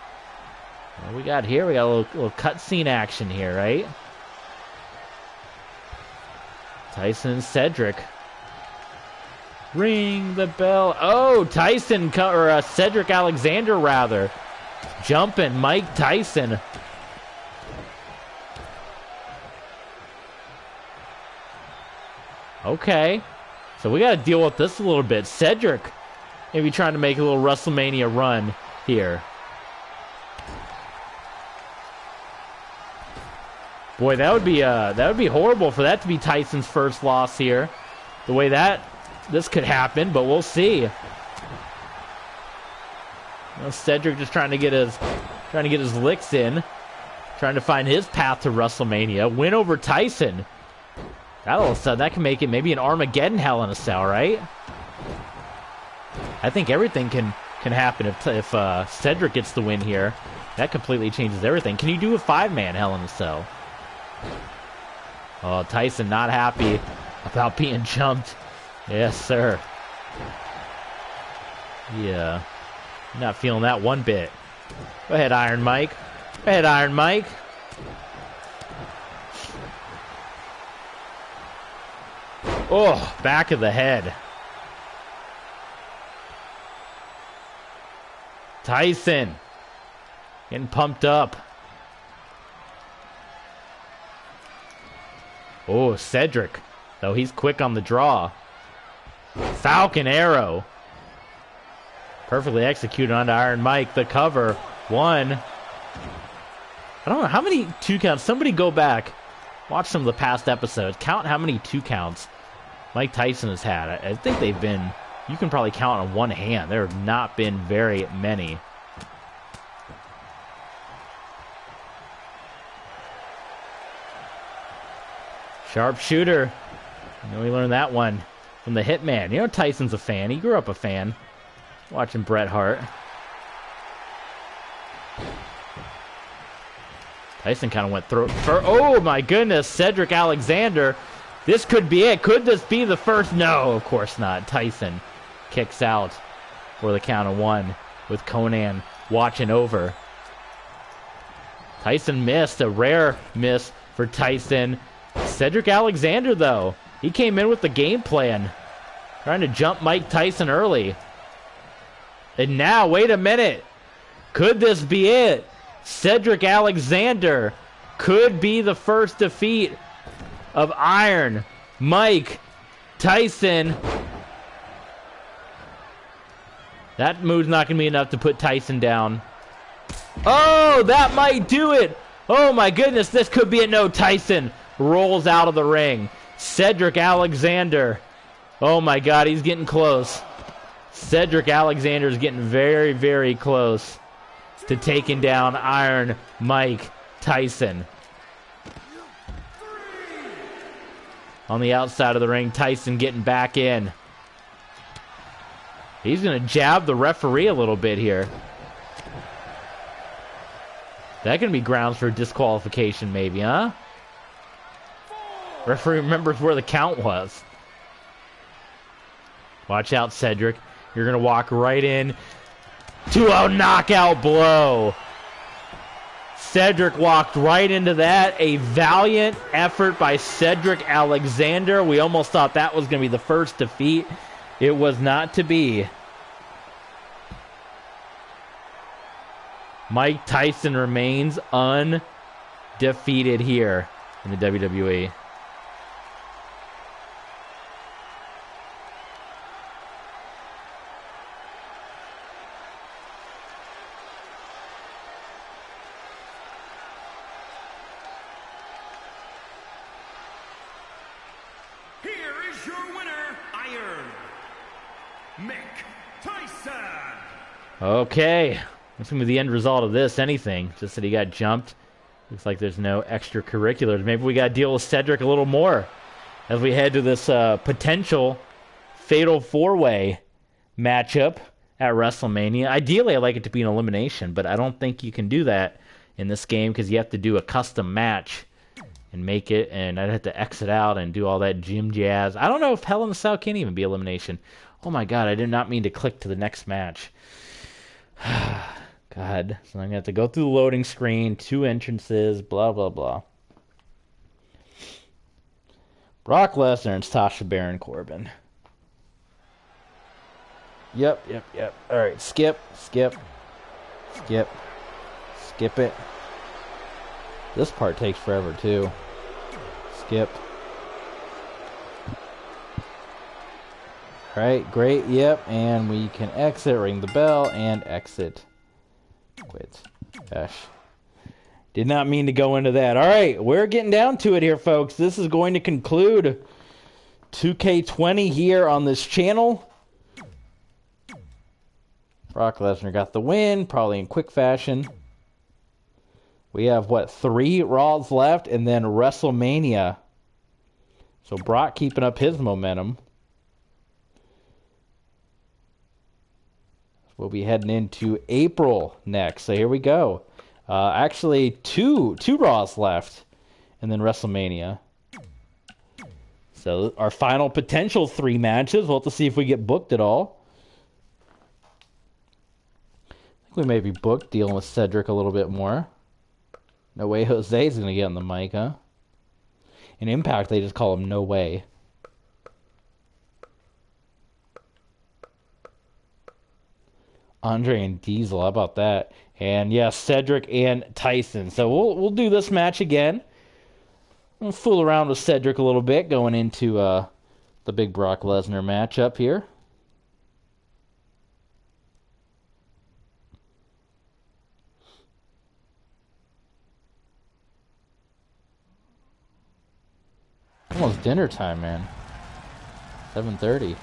S1: what we got here? We got a little cutscene action here, right? Tyson and Cedric. Ring the bell. Oh, Tyson, or Cedric Alexander, rather. Jumping Mike Tyson. Okay. So we got to deal with this a little bit. Cedric maybe trying to make a little WrestleMania run here. Boy, that would be horrible for that to be Tyson's first loss here. The way this could happen, but we'll see. Cedric just trying to get his licks in, trying to find his path to WrestleMania. Win over Tyson. All of a sudden, that can make it maybe an Armageddon Hell in a Cell, right? I think everything can happen if Cedric gets the win here. That completely changes everything. Can you do a 5-man Hell in a Cell? Oh, Tyson not happy about being jumped. Yes, sir. Yeah. Not feeling that one bit. Go ahead, Iron Mike. Go ahead, Iron Mike. Oh, back of the head. Tyson getting pumped up. Oh, Cedric, though he's quick on the draw. Falcon Arrow. Perfectly executed onto Iron Mike. The cover. 1. I don't know how many 2 counts. Somebody go back. Watch some of the past episodes. Count how many 2 counts Mike Tyson has had. I think they've been, you can probably count on one hand. There have not been very many. Sharpshooter. You know, we learned that one from the Hitman. You know, Tyson's a fan. He grew up a fan. Watching Bret Hart. Tyson kind of went through. Oh my goodness, Cedric Alexander. This could be it. Could this be the first? No, of course not. Tyson kicks out for the count of 1 with Conan watching over. Tyson missed. A rare miss for Tyson. Cedric Alexander, though, he came in with the game plan. Trying to jump Mike Tyson early. And now, wait a minute. Could this be it? Cedric Alexander could be the first defeat of Iron Mike Tyson. That move's not going to be enough to put Tyson down. Oh, that might do it. Oh my goodness, this could be a no. Tyson rolls out of the ring. Cedric Alexander. Oh my God, he's getting close. Cedric Alexander is getting very, very close to taking down Iron Mike Tyson. On the outside of the ring, Tyson getting back in. He's going to jab the referee a little bit here. That going to be grounds for disqualification maybe, huh? Referee remembers where the count was. Watch out, Cedric. You're going to walk right in to a knockout blow. Cedric walked right into that. A valiant effort by Cedric Alexander. We almost thought that was going to be the first defeat. It was not to be. Mike Tyson remains undefeated here in the WWE. Okay, that's going to be the end result of this, anything. Just that he got jumped. Looks like there's no extracurriculars. Maybe we got to deal with Cedric a little more as we head to this potential fatal 4-way matchup at WrestleMania. Ideally, I'd like it to be an elimination, but I don't think you can do that in this game because you have to do a custom match and make it, and I'd have to exit out and do all that gym jazz. I don't know if Hell in a Cell can even be elimination. Oh my God, I did not mean to click to the next match. God, so I'm going to have to go through the loading screen, 2 entrances, blah, blah, blah. Brock Lesnar and Sasha Baron Corbin. Yep. All right, skip it. This part takes forever, too. Skip. Alright, great, yep, and we can exit, ring the bell, and exit. Quit. Gosh. Did not mean to go into that. Alright, we're getting down to it here, folks. This is going to conclude 2K20 here on this channel. Brock Lesnar got the win, probably in quick fashion. We have, what, 3 Raws left, and then WrestleMania. So Brock keeping up his momentum. We'll be heading into April next. So here we go. Actually, two Raws left, and then WrestleMania. So our final potential 3 matches. We'll have to see if we get booked at all. I think we may be booked dealing with Cedric a little bit more. No way Jose's going to get on the mic, huh? In Impact, they just call him No Way. Andre and Diesel, how about that? And yeah, Cedric and Tyson. So we'll do this match again. We'll fool around with Cedric a little bit going into the big Brock Lesnar matchup here. Almost dinner time, man. 7:30.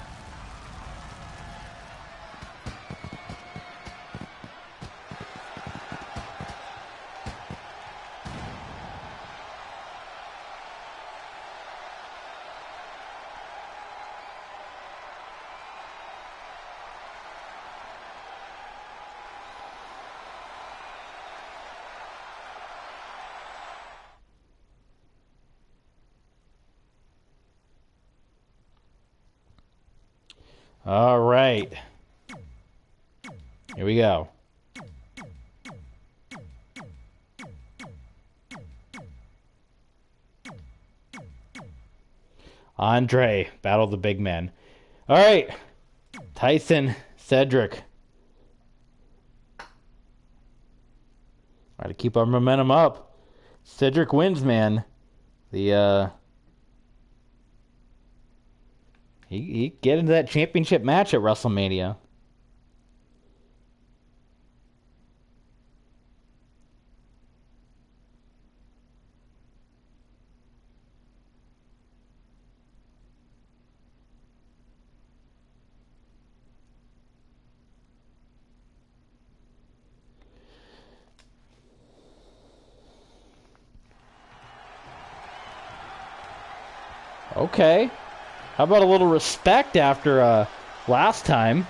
S1: All right. Here we go. Andre, battle of the big men. All right. Tyson, Cedric. Try to keep our momentum up. Cedric wins, man. He get into that championship match at WrestleMania. Okay. How about a little respect after last time?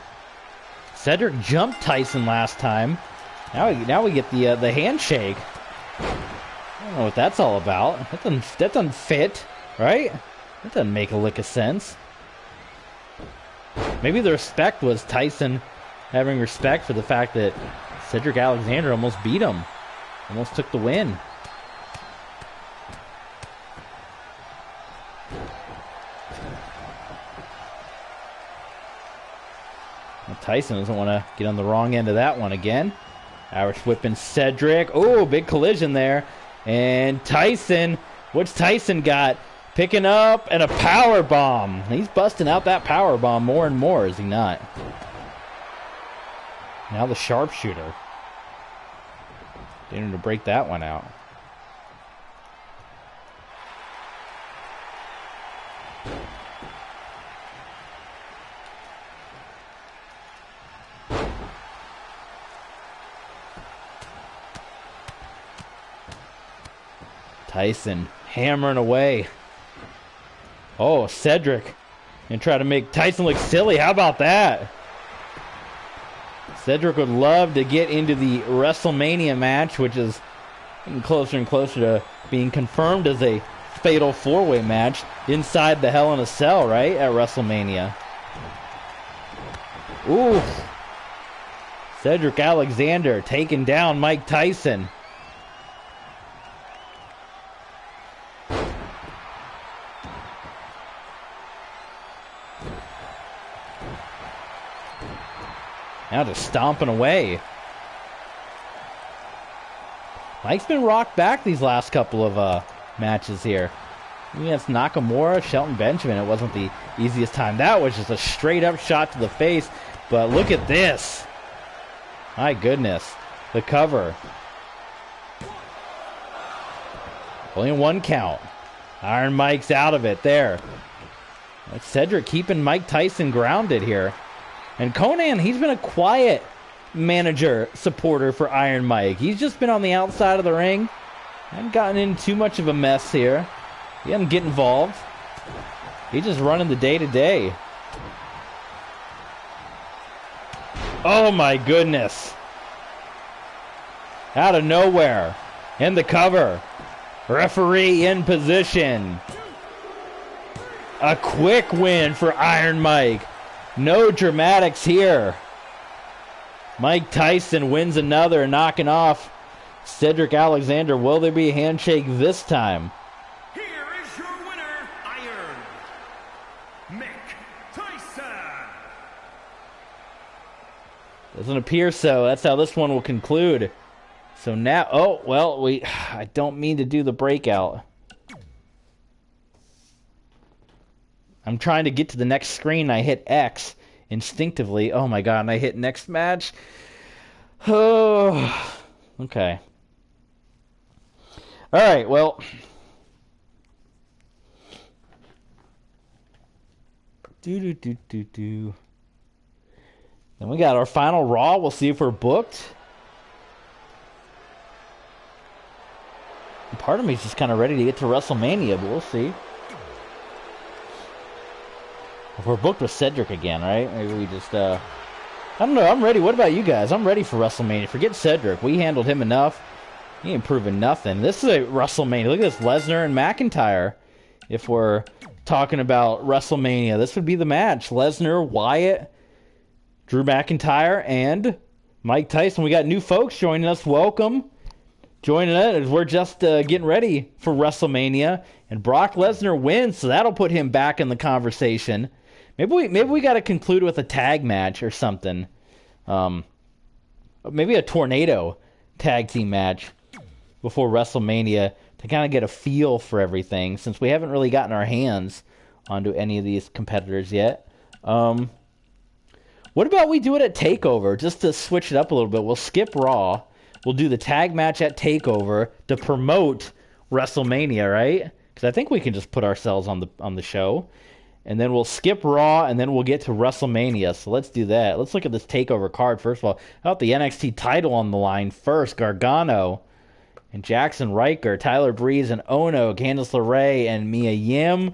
S1: Cedric jumped Tyson last time. Now we get the handshake. I don't know what that's all about. That's unfit, right? That doesn't make a lick of sense. Maybe the respect was Tyson having respect for the fact that Cedric Alexander almost beat him. Almost took the win. Tyson doesn't want to get on the wrong end of that one again. Irish whipping Cedric. Oh, big collision there. And Tyson, what's Tyson got? Picking up and a power bomb. He's busting out that power bomb more and more, is he not? Now the sharpshooter. Getting to break that one out. Tyson hammering away. Oh, Cedric. And try to make Tyson look silly. How about that? Cedric would love to get into the WrestleMania match, which is getting closer and closer to being confirmed as a fatal 4-way match inside the Hell in a Cell, right? At WrestleMania. Ooh. Cedric Alexander taking down Mike Tyson. Now just stomping away. Mike's been rocked back these last couple of matches here. Against Nakamura, Shelton Benjamin, it wasn't the easiest time. That was just a straight-up shot to the face. But look at this. My goodness. The cover. Only one count. Iron Mike's out of it there. That's Cedric keeping Mike Tyson grounded here. And Conan, he's been a quiet manager supporter for Iron Mike. He's just been on the outside of the ring. Hasn't gotten in too much of a mess here. He doesn't get involved. He's just running the day-to-day. Oh my goodness. Out of nowhere. In the cover. Referee in position. A quick win for Iron Mike. No dramatics here. Mike Tyson wins another, knocking off Cedric Alexander. Will there be a handshake this time?
S2: Here is your winner, Iron Mike Tyson.
S1: Doesn't appear so. That's how this one will conclude. So now, oh, well, I don't mean to do the breakout. I'm trying to get to the next screen. I hit X instinctively. Oh my god, and I hit next match. Oh, okay. Alright, well. Then we got our final Raw. We'll see if we're booked. Part of me is just kind of ready to get to WrestleMania, but we'll see. If we're booked with Cedric again, right? Maybe we just, I don't know. I'm ready. What about you guys? I'm ready for WrestleMania. Forget Cedric. We handled him enough. He ain't proven nothing. This is a WrestleMania. Look at this. Lesnar and McIntyre. If we're talking about WrestleMania, this would be the match. Lesnar, Wyatt, Drew McIntyre, and Mike Tyson. We got new folks joining us. Welcome. Joining us. We're just getting ready for WrestleMania. And Brock Lesnar wins, so that'll put him back in the conversation. Maybe we got to conclude with a tag match or something. Maybe a tornado tag team match before WrestleMania to kind of get a feel for everything, since we haven't really gotten our hands onto any of these competitors yet. What about we do it at TakeOver, just to switch it up a little bit? We'll skip Raw. We'll do the tag match at TakeOver to promote WrestleMania, right? Because I think we can just put ourselves on the show. And then we'll skip Raw, and then we'll get to WrestleMania. So let's do that. Let's look at this TakeOver card first of all. How about the NXT title on the line first? Gargano and Jackson Riker, Tyler Breeze and Ono, Candice LeRae and Mia Yim,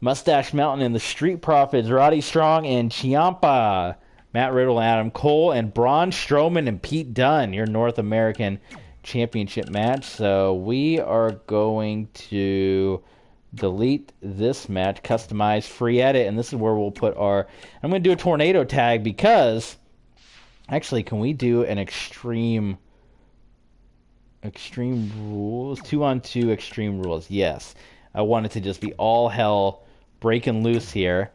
S1: Mustache Mountain and the Street Profits, Roddy Strong and Ciampa, Matt Riddle and Adam Cole, and Braun Strowman and Pete Dunne, your North American Championship match. So we are going to delete this match, customize, free edit, and this is where we'll put our... I'm going to do a tornado tag because... Actually, can we do an extreme rules? 2-on-2 extreme rules. Yes. I want it to just be all hell breaking loose here.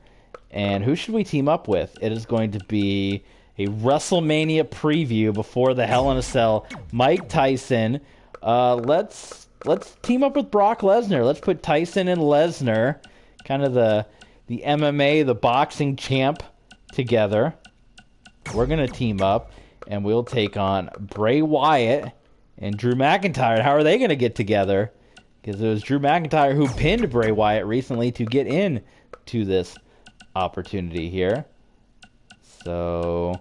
S1: And who should we team up with? It is going to be a WrestleMania preview before the Hell in a Cell. Mike Tyson. Let's team up with Brock Lesnar. Let's put Tyson and Lesnar, kind of the MMA, the boxing champ, together. We're going to team up, and we'll take on Bray Wyatt and Drew McIntyre. How are they going to get together? Because it was Drew McIntyre who pinned Bray Wyatt recently to get in to this opportunity here. So,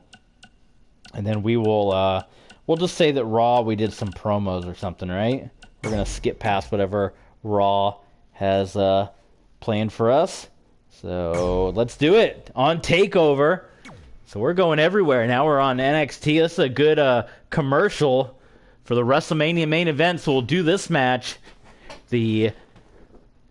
S1: and then we will, we'll just say that Raw, we did some promos or something, right? We're going to skip past whatever Raw has planned for us. So let's do it on TakeOver. So we're going everywhere. Now we're on NXT. This is a good commercial for the WrestleMania main event. So we'll do this match, the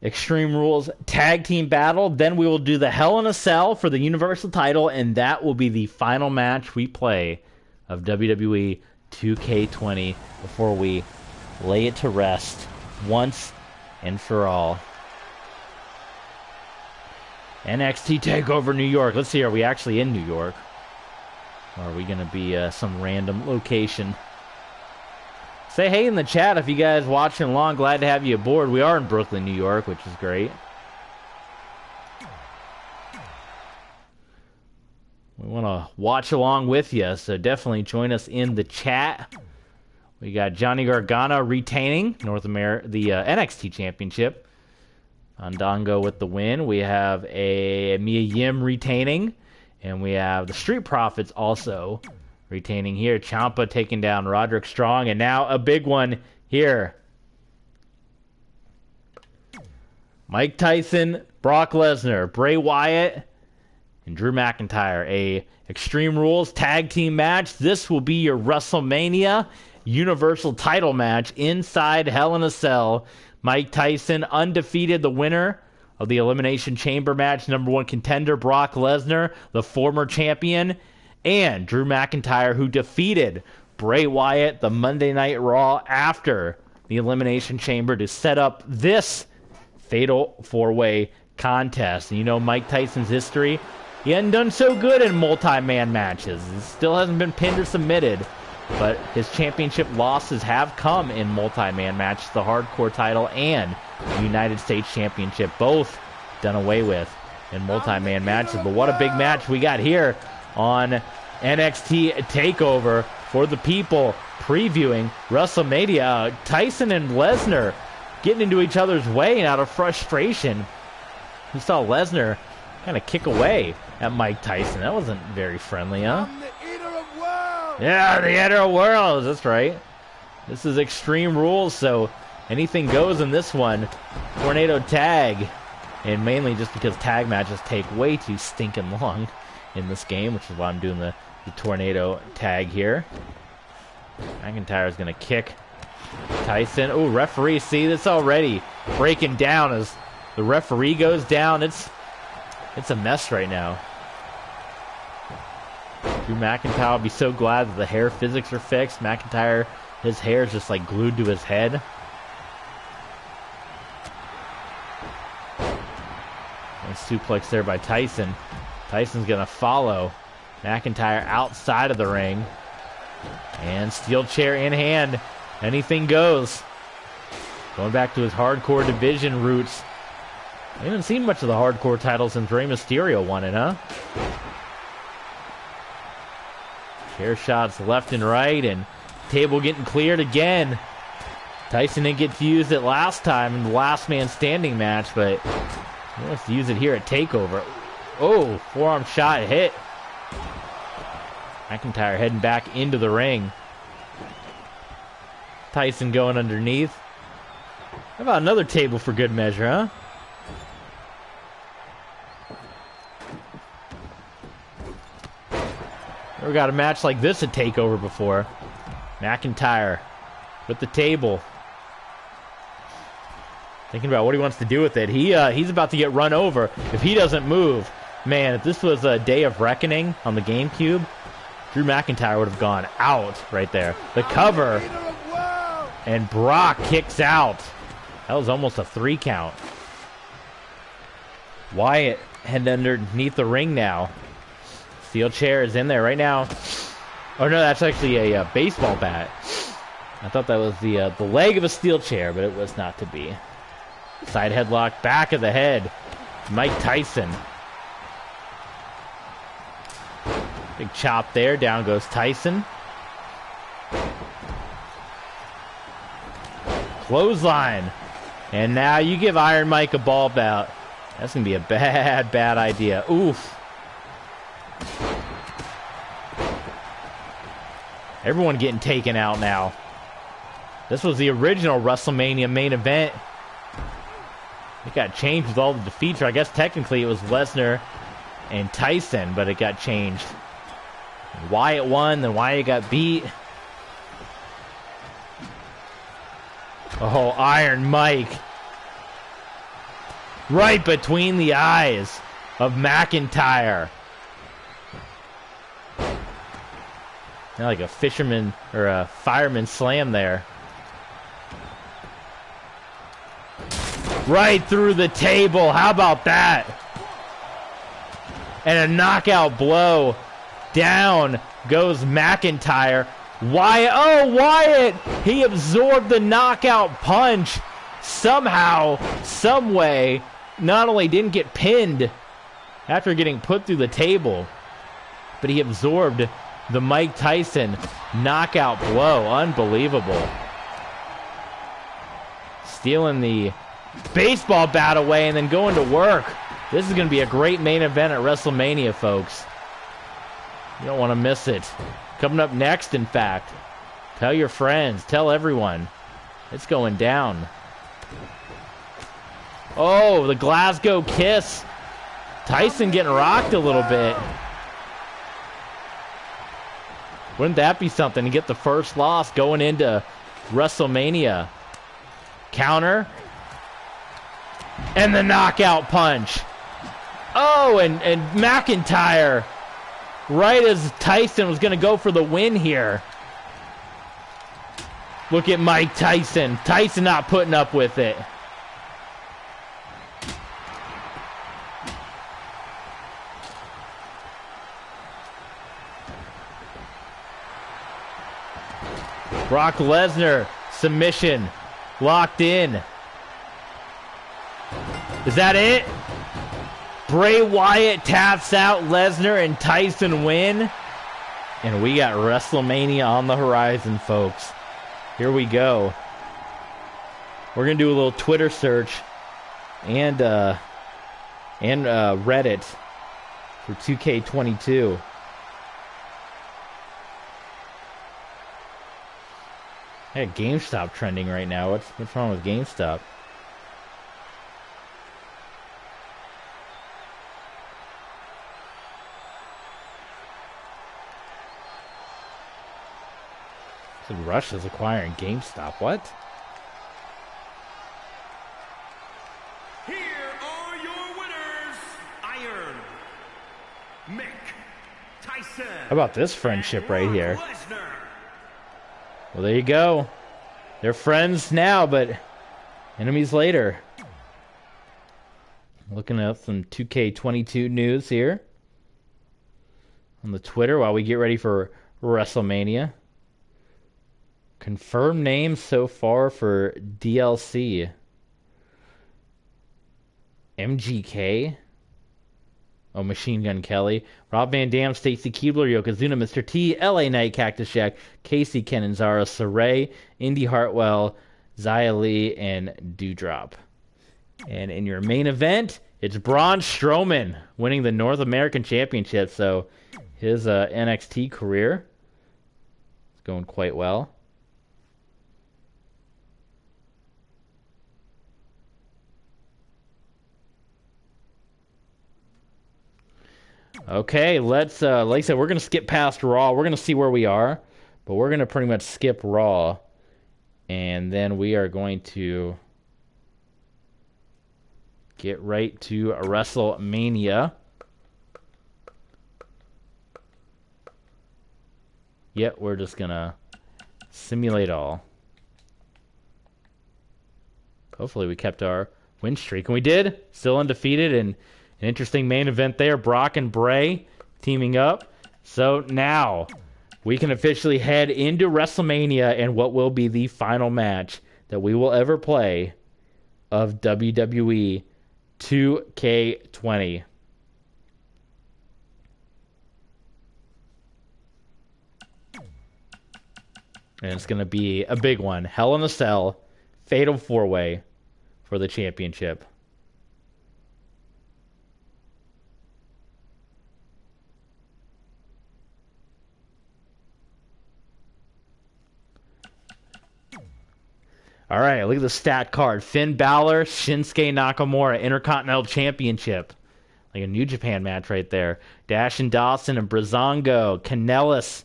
S1: Extreme Rules Tag Team Battle. Then we will do the Hell in a Cell for the Universal title. And that will be the final match we play of WWE 2K20 before we lay it to rest once and for all. NXT TakeOver New York. Let's see, are we actually in New York? Or are we going to be some random location? Say hey in the chat if you guys watching along. Glad to have you aboard. We are in Brooklyn, New York, which is great. We want to watch along with you, so definitely join us in the chat. We got Johnny Gargano retaining the NXT Championship. Fandango with the win. We have a Mia Yim retaining, and we have the Street Profits also retaining here. Ciampa taking down Roderick Strong, and now a big one here. Mike Tyson, Brock Lesnar, Bray Wyatt, and Drew McIntyre. A Extreme Rules tag team match. This will be your WrestleMania Universal title match inside Hell in a Cell. Mike Tyson undefeated, the winner of the Elimination Chamber match. Number 1 contender Brock Lesnar, the former champion, and Drew McIntyre, who defeated Bray Wyatt the Monday Night Raw after the Elimination Chamber to set up this fatal 4-way contest. And you know Mike Tyson's history. He hadn't done so good in multi-man matches. He still hasn't been pinned or submitted. But his championship losses have come in multi-man matches. The hardcore title and the United States Championship, both done away with in multi-man matches. But what a big match we got here on NXT TakeOver for the people, previewing WrestleMania. Tyson and Lesnar getting into each other's way, and out of frustration, we saw Lesnar kind of kick away at Mike Tyson. That wasn't very friendly, huh? Yeah, the Eater of Worlds. That's right. This is Extreme Rules, so anything goes in this one. Tornado tag. And mainly just because tag matches take way too stinking long in this game, which is why I'm doing the tornado tag here. McIntyre's going to kick Tyson. Oh, referee. See, this already breaking down as the referee goes down. It's a mess right now. Drew McIntyre will be so glad that the hair physics are fixed. McIntyre, his hair is just like glued to his head. Nice suplex there by Tyson. Tyson's going to follow McIntyre outside of the ring. And steel chair in hand. Anything goes. Going back to his hardcore division roots. We haven't seen much of the hardcore title since Rey Mysterio won it, huh? Chair shots left and right, and table getting cleared again. Tyson didn't get to use it last time in the last man standing match, but he wants to use it here at TakeOver. Oh, forearm shot hit. McIntyre heading back into the ring. Tyson going underneath. How about another table for good measure, huh? Never got a match like this at TakeOver before. McIntyre with the table. Thinking about what he wants to do with it. He's about to get run over if he doesn't move. Man, if this was a Day of Reckoning on the GameCube, Drew McIntyre would have gone out right there. The cover. And Brock kicks out. That was almost a 3 count. Wyatt heading underneath the ring now. Steel chair is in there right now. Oh no, that's actually a baseball bat. I thought that was the leg of a steel chair, but it was not to be. Side headlock, back of the head. Mike Tyson. Big chop there. Down goes Tyson. Clothesline. And now you give Iron Mike a ball bout. That's going to be a bad idea. Oof. Everyone getting taken out now. This was the original WrestleMania main event. It got changed with all the defeats. Or I guess technically it was Lesnar and Tyson, but it got changed. Wyatt won, then Wyatt got beat. Oh, Iron Mike. Right between the eyes of McIntyre. Now like a fisherman or a fireman slam there. Right through the table. How about that? And a knockout blow. Down goes McIntyre. Wyatt. Oh, Wyatt! He absorbed the knockout punch. Somehow, some way, not only didn't get pinned after getting put through the table, but he absorbed the Mike Tyson knockout blow. Unbelievable. Stealing the baseball bat away and then going to work. This is going to be a great main event at WrestleMania, folks. You don't want to miss it. Coming up next, in fact. Tell your friends. Tell everyone. It's going down. Oh, the Glasgow Kiss. Tyson getting rocked a little bit. Wouldn't that be something to get the first loss going into WrestleMania? Counter. And the knockout punch. Oh, and McIntyre, right as Tyson was going to go for the win here. Look at Mike Tyson. Tyson not putting up with it. Brock Lesnar, submission, locked in. Is that it? Bray Wyatt taps out Lesnar and Tyson win. And we got WrestleMania on the horizon, folks. Here we go. We're going to do a little Twitter search and Reddit for 2K22. I got GameStop trending right now. What's wrong with GameStop? Russia's acquiring GameStop. What?
S2: Here are your winners, Iron Mick Tyson.
S1: How about this friendship right here?
S2: Lesnar.
S1: Well, there you go. They're friends now, but enemies later. Looking up some 2K22 news here on the Twitter while we get ready for WrestleMania. Confirmed names so far for DLC. MGK. Oh, Machine Gun Kelly. Rob Van Dam, Stacy Keibler, Yokozuna, Mr. T, LA Knight, Cactus Jack, Casey Canizaro, Saray, Indy Hartwell, Xia Li, and Doudrop. And in your main event, it's Braun Strowman winning the North American Championship. So his NXT career is going quite well. Okay, let's, like I said, we're going to skip past Raw. We're going to see where we are, but we're going to pretty much skip Raw, and then we are going to get right to WrestleMania. Yep, we're just going to simulate all. Hopefully we kept our win streak, and we did. Still undefeated, and an interesting main event there. Brock and Bray teaming up. So now we can officially head into WrestleMania and what will be the final match that we will ever play of WWE 2K20. And it's going to be a big one. Hell in a Cell, Fatal 4-Way for the championship. All right, look at the stat card. Finn Balor, Shinsuke Nakamura, Intercontinental Championship. Like a New Japan match right there. Dash and Dawson and Breezango, Kanellis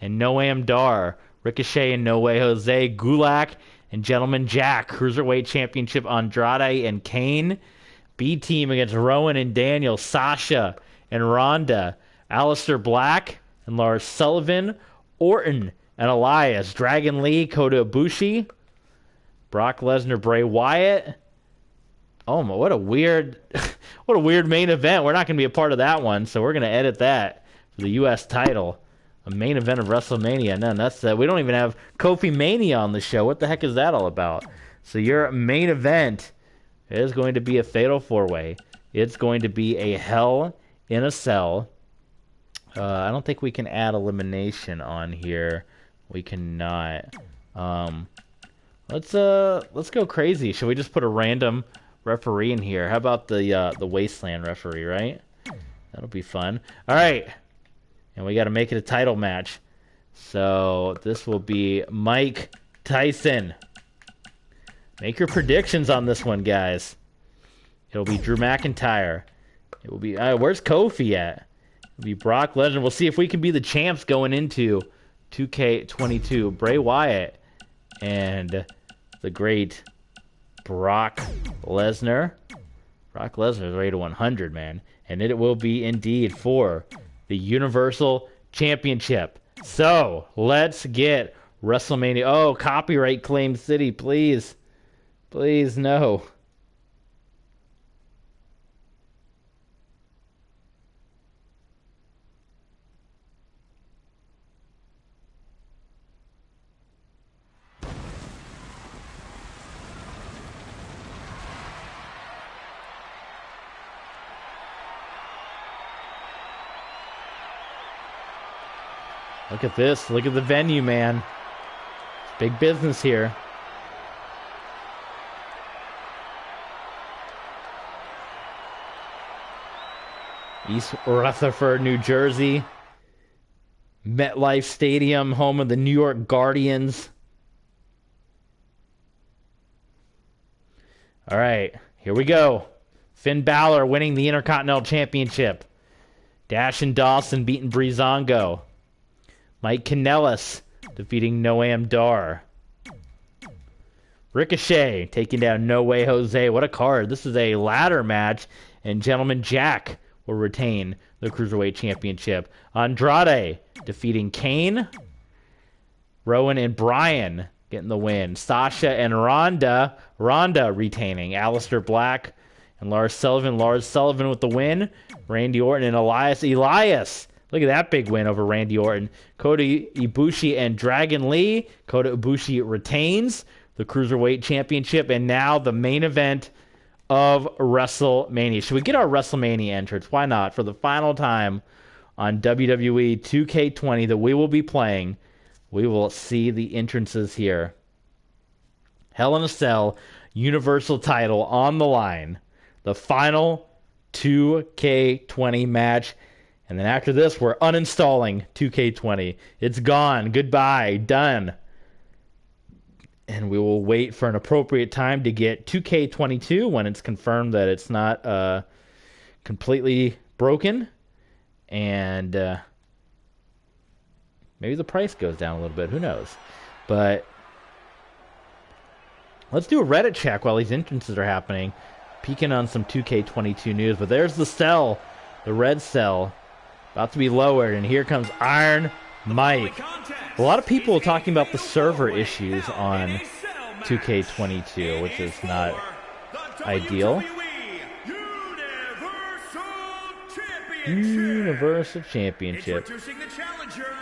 S1: and Noam Dar, Ricochet and No Way Jose, Gulak and Gentleman Jack, Cruiserweight Championship Andrade and Kane. B Team against Rowan and Daniel, Sasha and Ronda, Aleister Black and Lars Sullivan, Orton and Elias, Dragon Lee, Kota Ibushi, Brock Lesnar, Bray Wyatt. Oh my, what a weird main event. We're not going to be a part of that one, so we're going to edit that for the U.S. title. A main event of WrestleMania. No, that's we don't even have Kofi Mania on the show. What the heck is that all about? So your main event is going to be a Fatal 4-Way. It's going to be a Hell in a Cell. I don't think we can add elimination on here. We cannot. Let's go crazy. Should we just put a random referee in here? How about the Wasteland referee, right? That'll be fun. All right. And we got to make it a title match. So this will be Mike Tyson. Make your predictions on this one, guys. It'll be Drew McIntyre. It will be... where's Kofi at? It'll be Brock Lesnar. We'll see if we can be the champs going into 2K22. Bray Wyatt and the great Brock Lesnar. Brock Lesnar is ready to 100, man. And it will be indeed for the Universal Championship. So, let's get WrestleMania. Oh, copyright claim city, please. Please, no. Look at this. Look at the venue, man. It's big business here. East Rutherford, New Jersey. MetLife Stadium, home of the New York Guardians. All right, here we go. Finn Balor winning the Intercontinental Championship. Dash and Dawson beating Breezango. Mike Kanellis defeating Noam Dar. Ricochet taking down No Way Jose. What a card. This is a ladder match, and Gentleman Jack will retain the Cruiserweight Championship. Andrade defeating Kane. Rowan and Bryan getting the win. Sasha and Ronda retaining. Aleister Black and Lars Sullivan. Lars Sullivan with the win. Randy Orton and Elias. Look at that big win over Randy Orton. Kota Ibushi and Dragon Lee. Kota Ibushi retains the Cruiserweight Championship. And now the main event of WrestleMania. Should we get our WrestleMania entrance? Why not? For the final time on WWE 2K20 that we will be playing, we will see the entrances here. Hell in a Cell, Universal title on the line. The final 2K20 match. And then after this, we're uninstalling 2K20. It's gone. Goodbye. Done. And we will wait for an appropriate time to get 2K22 when it's confirmed that it's not completely broken. And maybe the price goes down a little bit. Who knows? But let's do a Reddit check while these entrances are happening. Peeking on some 2K22 news. But there's the cell. The red cell. About to be lowered. And here comes Iron Mike. A lot of people talking about the server issues on 2K22, which is not ideal. Universal Championship.
S2: Introducing the challenger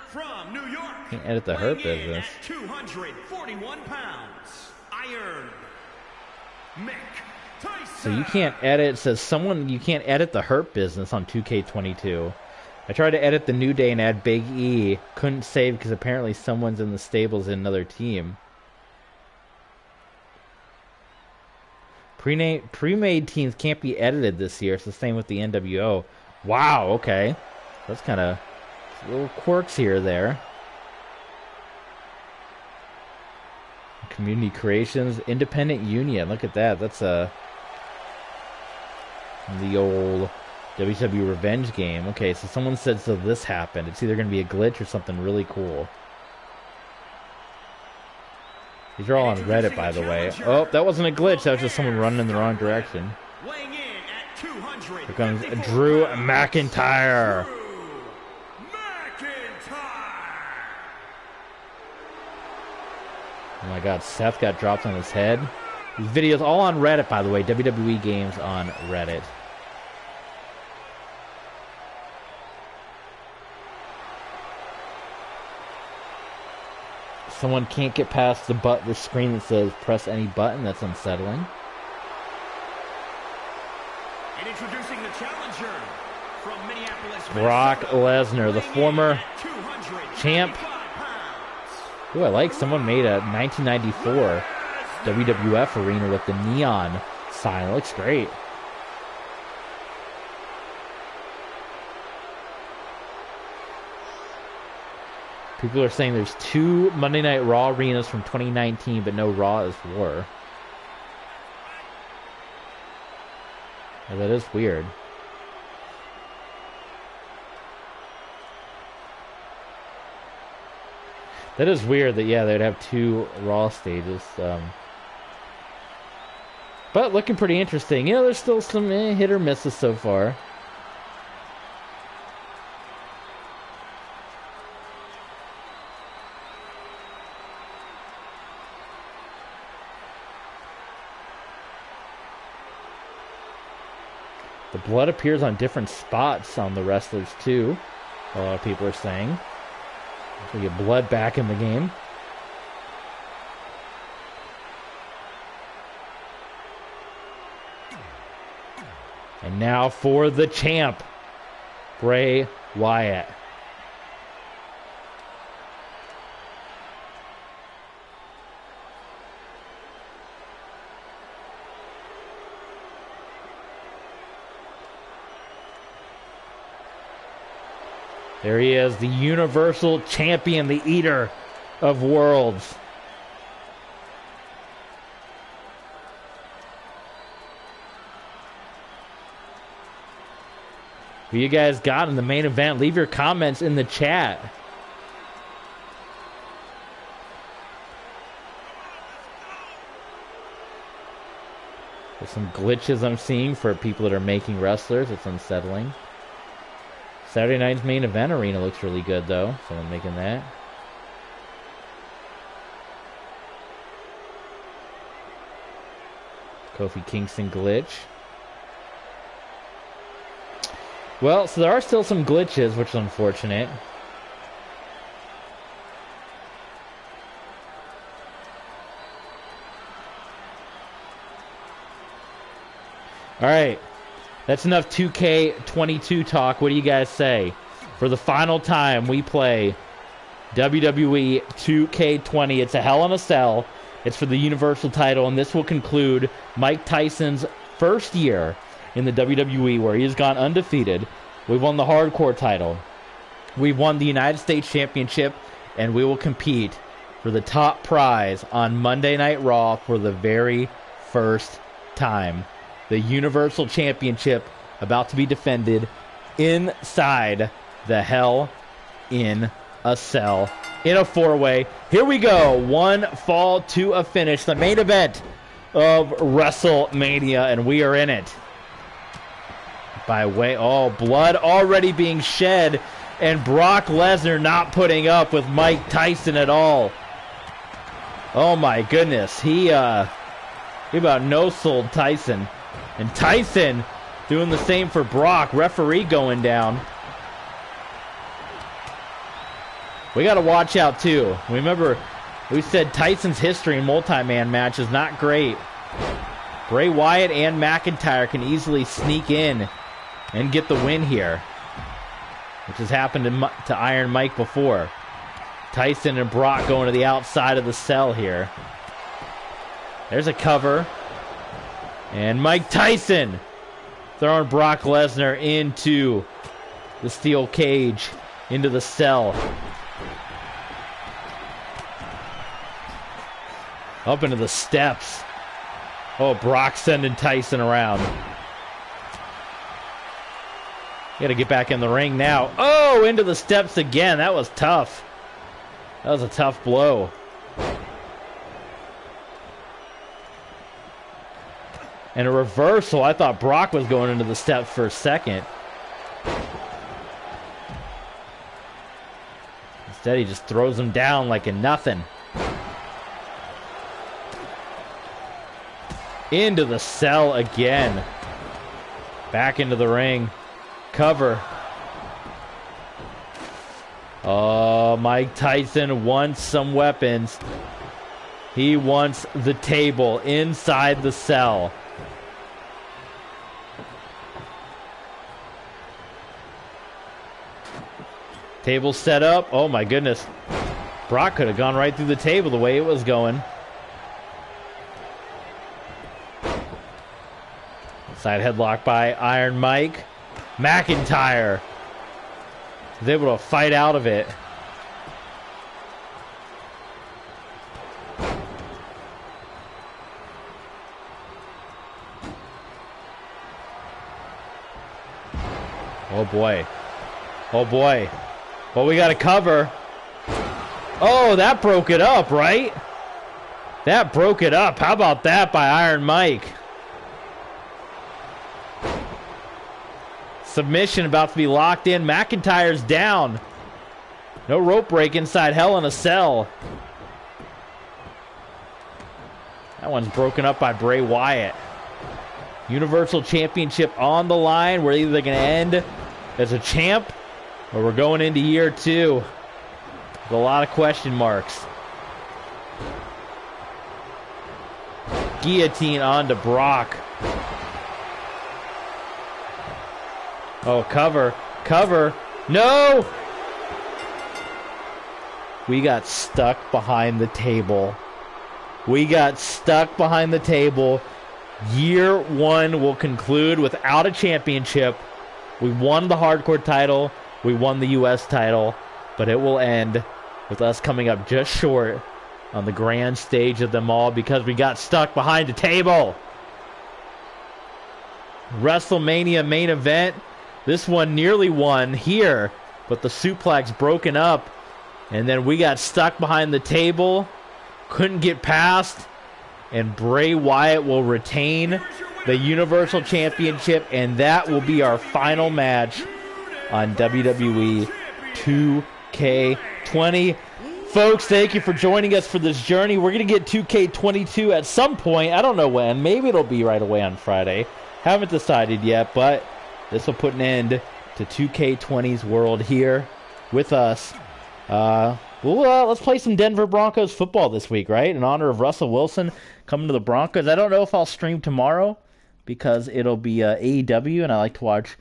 S2: from New York.
S1: Can't edit the Hurt Business.
S2: 241 pounds. Iron Mick Tyson.
S1: So you can't edit. It says you can't edit the Hurt Business on 2K22. I tried to edit the New Day and add Big E. Couldn't save because apparently someone's in the stables in another team. Pre-made teams can't be edited this year. It's the same with the NWO. Wow, okay. That's kind of little quirks here or there. Community Creations, Independent Union. Look at that. That's the old WWE Revenge game. Okay, so someone said so this happened. It's either going to be a glitch or something really cool. These are all on Reddit, by the way. Oh, that wasn't a glitch. That was just someone running in the wrong direction. Here comes Drew McIntyre. Oh my god, Seth got dropped on his head. These videos all on Reddit, by the way. WWE games on Reddit. Someone can't get past the screen that says press any button. That's unsettling.
S2: And introducing the challenger from Minneapolis,
S1: Brock Lesnar, the former champ. Ooh, I like someone made a 1994 WWF arena with the neon sign. It looks great. People are saying there's 2 Monday Night Raw arenas from 2019, but no Raw is War. Yeah, that is weird. That is weird that, yeah, they'd have 2 Raw stages. But looking pretty interesting. You know, there's still some hit or misses so far. The blood appears on different spots on the wrestlers, too. A lot of people are saying. We get blood back in the game. And now for the champ, Bray Wyatt. There he is, the Universal Champion, the Eater of Worlds. Who you guys got in the main event? Leave your comments in the chat. There's some glitches I'm seeing for people that are making wrestlers. It's unsettling. Saturday night's main event arena looks really good, though. Someone making that. Kofi Kingston glitch. Well, so there are still some glitches, which is unfortunate. All right. That's enough 2K22 talk. What do you guys say? For the final time, we play WWE 2K20. It's a Hell in a Cell. It's for the Universal title, and this will conclude Mike Tyson's first year in the WWE, where he has gone undefeated. We won the Hardcore title. We won the United States Championship, and we will compete for the top prize on Monday Night Raw for the very first time. The Universal Championship about to be defended inside the Hell in a Cell in a 4-way. Here we go. One fall to a finish. The main event of WrestleMania, and we are in it. By way, blood already being shed, and Brock Lesnar not putting up with Mike Tyson at all. Oh my goodness. He about no-sold Tyson. And Tyson doing the same for Brock. Referee going down. We got to watch out, too. Remember, we said Tyson's history in multi-man match is not great. Bray Wyatt and McIntyre can easily sneak in and get the win here, which has happened to Iron Mike before. Tyson and Brock going to the outside of the cell here. There's a cover. And Mike Tyson throwing Brock Lesnar into the steel cage, into the cell. Up into the steps. Oh, Brock sending Tyson around. Got to get back in the ring now. Oh, into the steps again. That was tough. That was a tough blow. And a reversal. I thought Brock was going into the steps for a second. Instead, he just throws him down like a nothing. Into the cell again. Back into the ring. Cover. Oh, Mike Tyson wants some weapons. He wants the table inside the cell. Table set up. Oh my goodness. Brock could have gone right through the table the way it was going. Side headlock by Iron Mike. McIntyre is able to fight out of it. Oh boy. Oh boy. Well, we got to cover. Oh, that broke it up, right? That broke it up. How about that by Iron Mike? Submission about to be locked in. McIntyre's down. No rope break inside Hell in a Cell. That one's broken up by Bray Wyatt. Universal Championship on the line. We're either going to end as a champ or we're going into year 2 with a lot of question marks. Guillotine onto Brock. Oh, cover. Cover. No! We got stuck behind the table. We got stuck behind the table. Year 1 will conclude without a championship. We won the hardcore title. We won the U.S. title. But it will end with us coming up just short on the grand stage of them all because we got stuck behind the table. WrestleMania main event. This one nearly won here, but the suplex broken up. And then we got stuck behind the table. Couldn't get past. And Bray Wyatt will retain the Universal Championship. And that will be our final match on WWE 2K20. Folks, thank you for joining us for this journey. We're going to get 2K22 at some point. I don't know when. Maybe it'll be right away on Friday. Haven't decided yet, but this will put an end to 2K20's world here with us. Let's play some Denver Broncos football this week, right? In honor of Russell Wilson coming to the Broncos. I don't know if I'll stream tomorrow because it'll be AEW, and I like to watch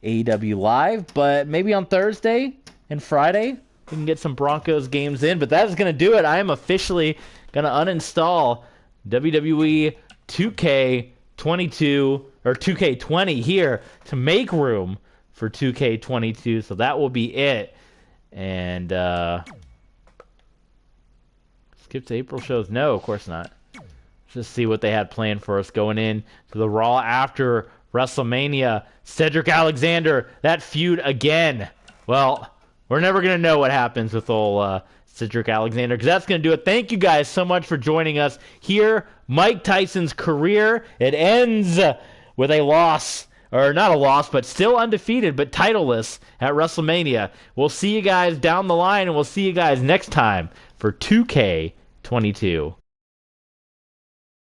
S1: AEW live. But maybe on Thursday and Friday, we can get some Broncos games in. But that is going to do it. I am officially going to uninstall WWE 2K22 or 2K20 here to make room for 2K22. So that will be it. And skip to April shows. No, of course not. Just see what they had planned for us going in to the Raw after WrestleMania. Cedric Alexander, that feud again. Well, we're never going to know what happens with old Cedric Alexander because that's going to do it. Thank you guys so much for joining us here. Mike Tyson's career, it ends with a loss. Or not a loss, but still undefeated, but titleless at WrestleMania. We'll see you guys down the line, and we'll see you guys next time for 2K22.